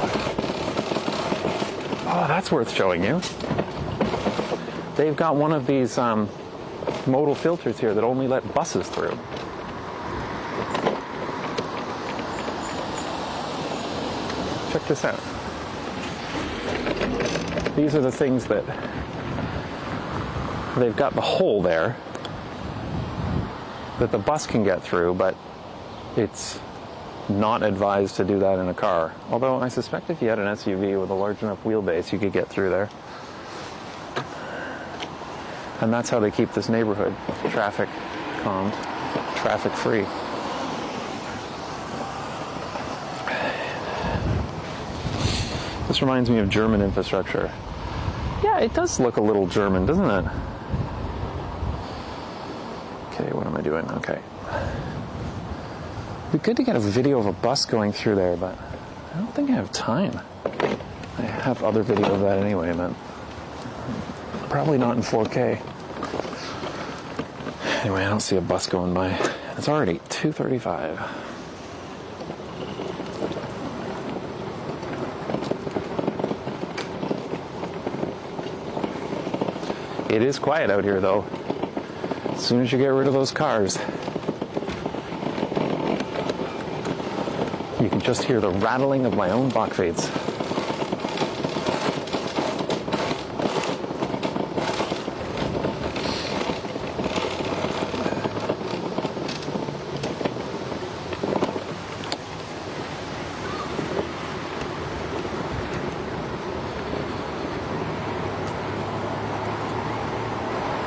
[SPEAKER 1] Oh, that's worth showing you. They've got one of these modal filters here that only let buses through. Check this out. These are the things that they've got the hole there that the bus can get through, but it's not advised to do that in a car. Although I suspect if you had an SUV with a large enough wheelbase, you could get through there. And that's how they keep this neighborhood traffic calm, traffic free. This reminds me of German infrastructure. Yeah, it does look a little German, doesn't it? Okay, what am I doing? Okay. It'd be good to get a video of a bus going through there, but I don't think I have time. I have other video of that anyway, but probably not in 4K. Anyway, I don't see a bus going by. It's already 2:35. It is quiet out here, though. As soon as you get rid of those cars, you can just hear the rattling of my own Bachfades.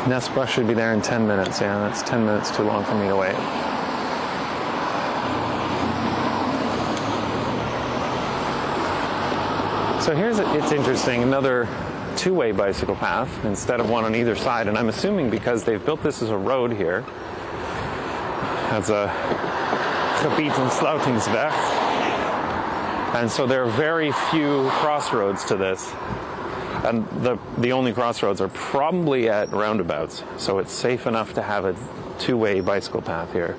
[SPEAKER 1] Next bus should be there in 10 minutes. Yeah, that's 10 minutes too long for me to wait. So it's interesting, another two-way bicycle path instead of one on either side. And I'm assuming because they've built this as a road here, as a gebied en sluitingsweg. And so there are very few crossroads to this. And the only crossroads are probably at roundabouts, so it's safe enough to have a two-way bicycle path here.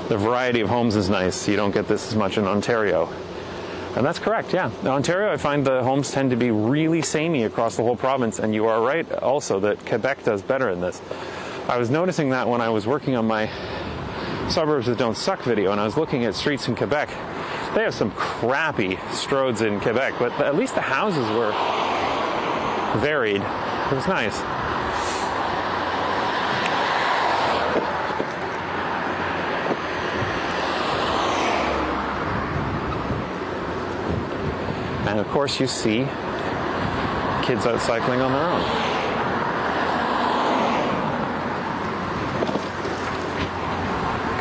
[SPEAKER 1] The variety of homes is nice. You don't get this as much in Ontario. And that's correct, yeah. In Ontario, I find the homes tend to be really samey across the whole province, and you are right also that Quebec does better in this. I was noticing that when I was working on my Suburbs That Don't Suck video, and I was looking at streets in Quebec. They have some crappy stroads in Quebec, but at least the houses were varied. It was nice. And of course you see kids out cycling on their own.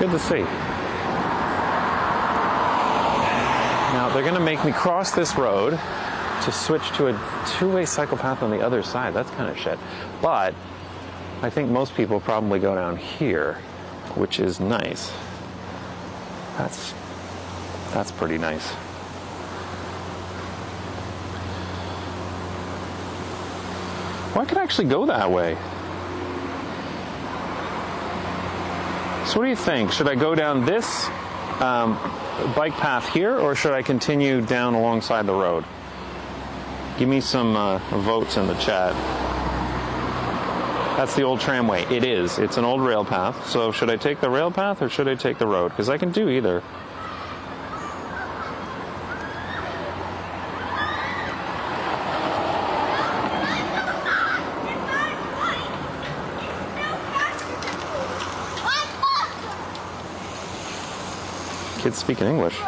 [SPEAKER 1] Good to see. Now, they're going to make me cross this road to switch to a two-way cycle path on the other side. That's kind of shit. But I think most people probably go down here, which is nice. That's pretty nice. Well, I could actually go that way. So what do you think? Should I go down this bike path here, or should I continue down alongside the road? Give me some votes in the chat. That's the old tramway. It is. It's an old rail path. So should I take the rail path or should I take the road? Because I can do either. Kids speaking English.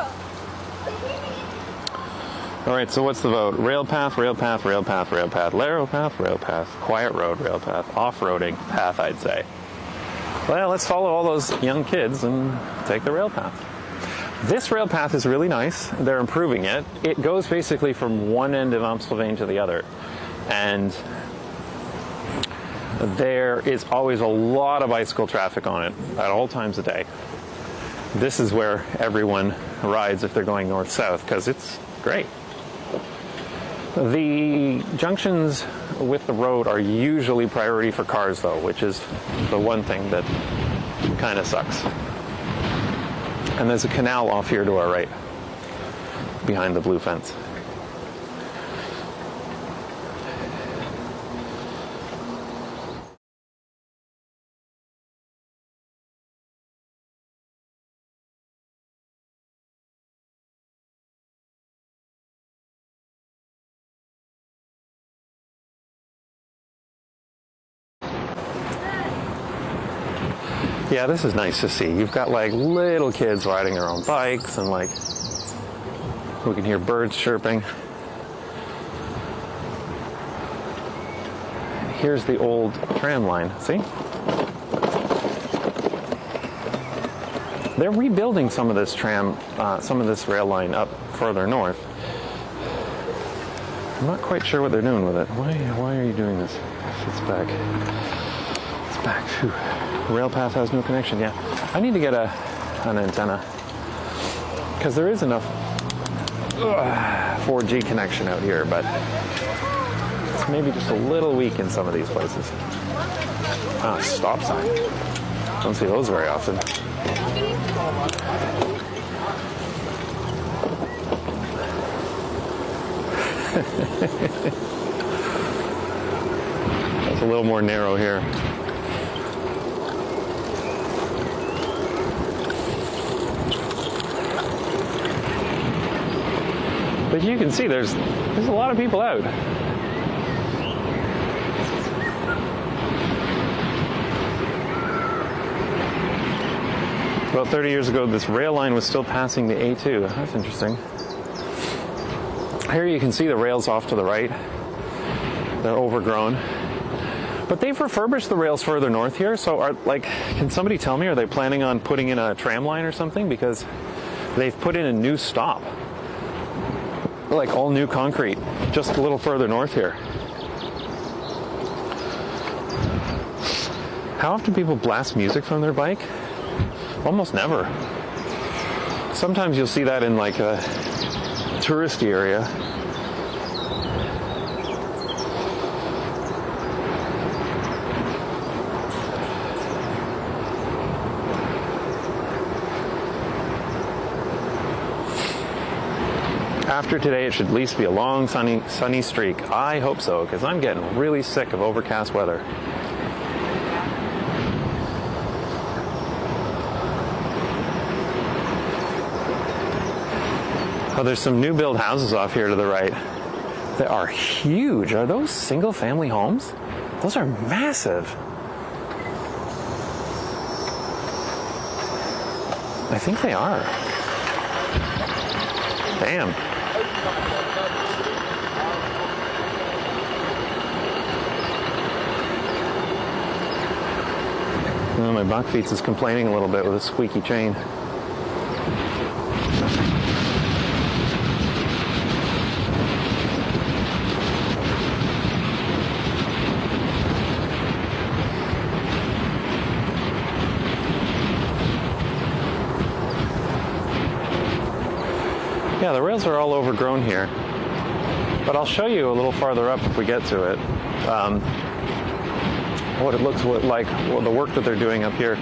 [SPEAKER 1] All right, so what's the vote? Rail path, rail path, rail path, rail path, rail path, rail path, quiet road, rail path, off-roading path, I'd say. Well, let's follow all those young kids and take the rail path. This rail path is really nice. They're improving it. It goes basically from one end of Amstelveen to the other. And there is always a lot of bicycle traffic on it at all times of day. This is where everyone rides if they're going north-south, because it's great. The junctions with the road are usually priority for cars, though, which is the one thing that kind of sucks. And there's a canal off here to our right, behind the blue fence. Yeah, this is nice to see. You've got like little kids riding their own bikes, and like we can hear birds chirping. Here's the old tram line, see? They're rebuilding some of this rail line up further north. I'm not quite sure what they're doing with it. Why are you doing this? It's back. It's back. Whew. Rail path has no connection. Yeah, I need to get an antenna, because there is enough 4G connection out here, but it's maybe just a little weak in some of these places. Ah, stop sign. Don't see those very often. That's a little more narrow here. But you can see there's a lot of people out. About 30 years ago, this rail line was still passing the A2. That's interesting. Here you can see the rails off to the right. They're overgrown. But they've refurbished the rails further north here, so can somebody tell me, are they planning on putting in a tram line or something? Because they've put in a new stop. Like all new concrete, just a little further north here. How often people blast music from their bike? Almost never. Sometimes you'll see that in like a touristy area. After today, it should at least be a long, sunny streak. I hope so, because I'm getting really sick of overcast weather. Oh, there's some new build houses off here to the right. They are huge. Are those single-family homes? Those are massive. I think they are. Damn. Oh, my Bakfiets is complaining a little bit with a squeaky chain. Yeah, the rails are all overgrown here, but I'll show you a little farther up if we get to it, what it looks like, the work that they're doing up here.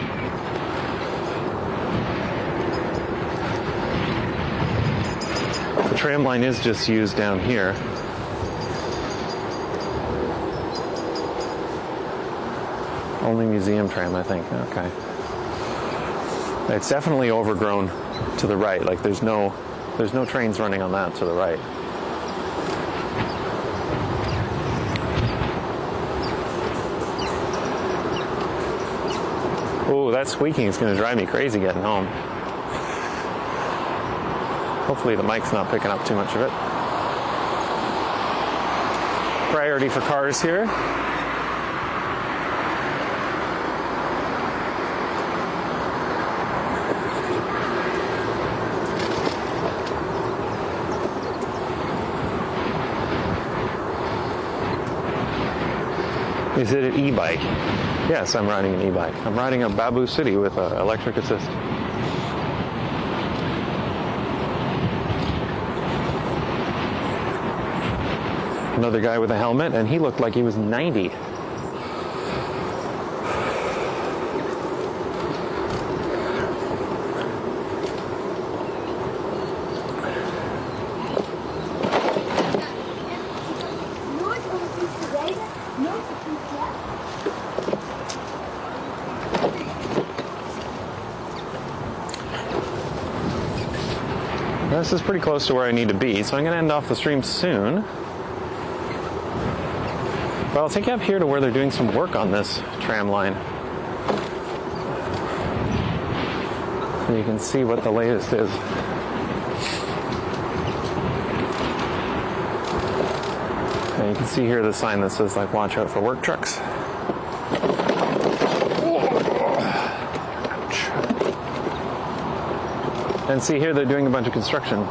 [SPEAKER 1] The tram line is just used down here. Only museum tram, I think. Okay. It's definitely overgrown to the right, like there's no trains running on that to the right. Oh, that squeaking is going to drive me crazy getting home. Hopefully the mic's not picking up too much of it. priority for cars here. Is it an e-bike? Yes, I'm riding an e-bike. I'm riding a Babu City with an electric assist. Another guy with a helmet, and he looked like he was 90. This is pretty close to where I need to be, so I'm going to end off the stream soon. But I'll take you up here to where they're doing some work on this tram line. So you can see what the latest is. And you can see here the sign that says, like, watch out for work trucks. And see here they're doing a bunch of construction.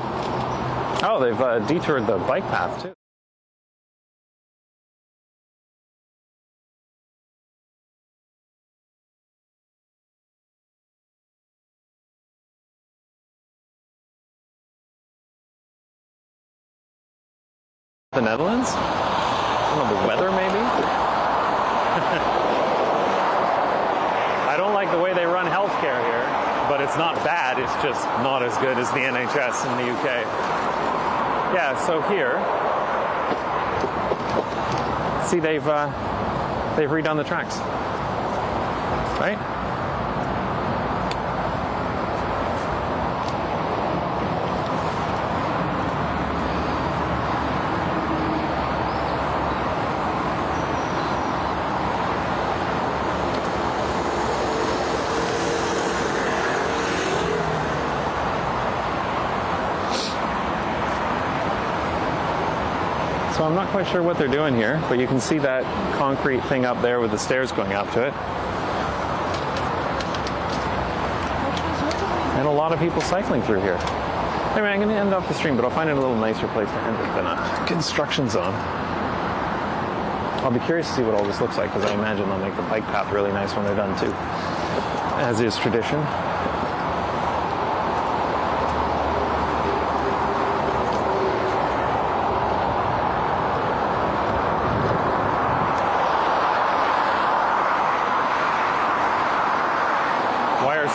[SPEAKER 1] Oh, they've detoured the bike path too. The Netherlands? I don't know, the weather maybe? I don't like the way they run healthcare here, but it's not bad, it's just not as good as the NHS in the UK. Yeah, so here, see they've redone the tracks, right? So I'm not quite sure what they're doing here, but you can see that concrete thing up there with the stairs going up to it. And a lot of people cycling through here. Anyway, I'm going to end off the stream, but I'll find it a little nicer place to end it than a construction zone. I'll be curious to see what all this looks like, because I imagine they'll make the bike path really nice when they're done too, as is tradition.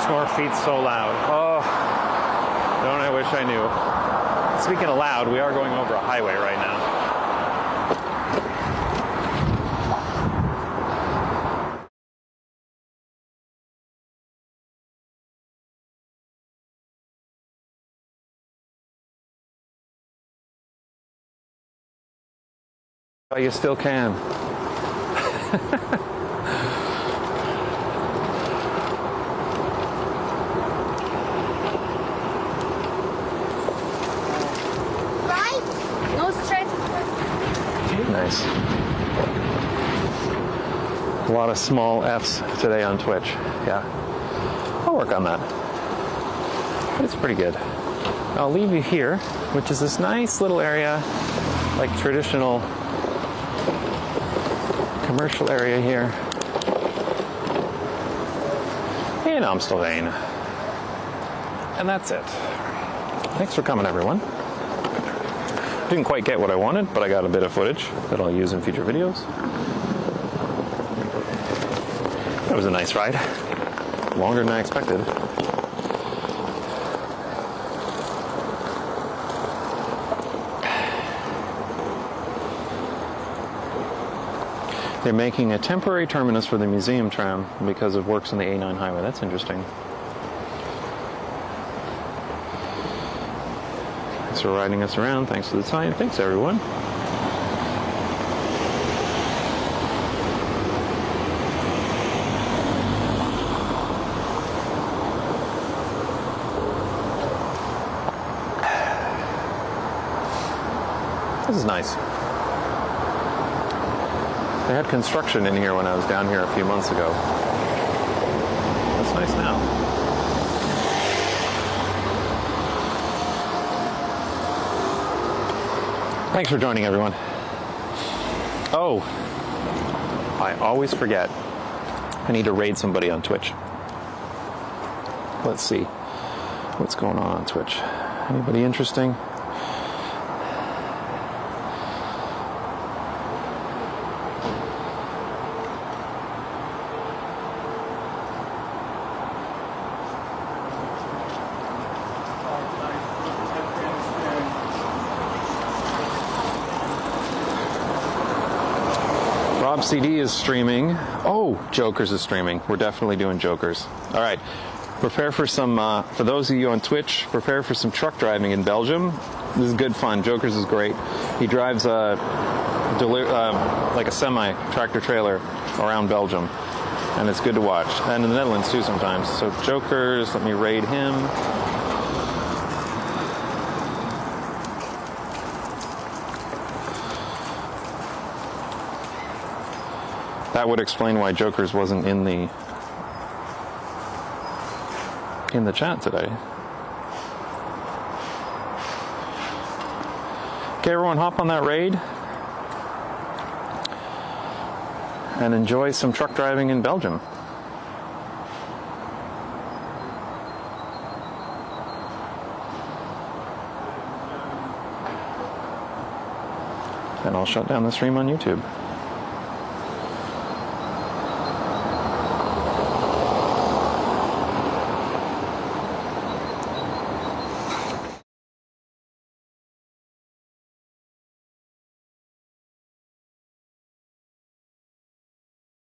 [SPEAKER 1] Snore feet so loud. Oh, don't I wish I knew. Speaking of loud, we are going over a highway right now. Oh, you still can. Nice. A lot of small F's today on Twitch. Yeah. I'll work on that. But it's pretty good. I'll leave you here, which is this nice little area, like traditional commercial area here in Amstelveen. And that's it. Thanks for coming, everyone. Didn't quite get what I wanted, but I got a bit of footage that I'll use in future videos. That was a nice ride. Longer than I expected. They're making a temporary terminus for the museum tram because of works on the A9 highway. That's interesting. Thanks for riding us around. Thanks for the time. Thanks, everyone. This is nice. They had construction in here when I was down here a few months ago. It's nice now. Thanks for joining, everyone. Oh, I always forget. I need to raid somebody on Twitch. Let's see what's going on Twitch. Anybody interesting? Rob CD is streaming. Oh, Jokers is streaming. We're definitely doing Jokers. All right. Prepare for some, for those of you on Twitch, prepare for some truck driving in Belgium. This is good fun. Jokers is great. He drives like a semi-tractor trailer around Belgium, and it's good to watch. And in the Netherlands, too, sometimes. So Jokers, let me raid him. That would explain why Jokers wasn't in the chat today. Okay, everyone, hop on that raid and enjoy some truck driving in Belgium. And I'll shut down the stream on YouTube.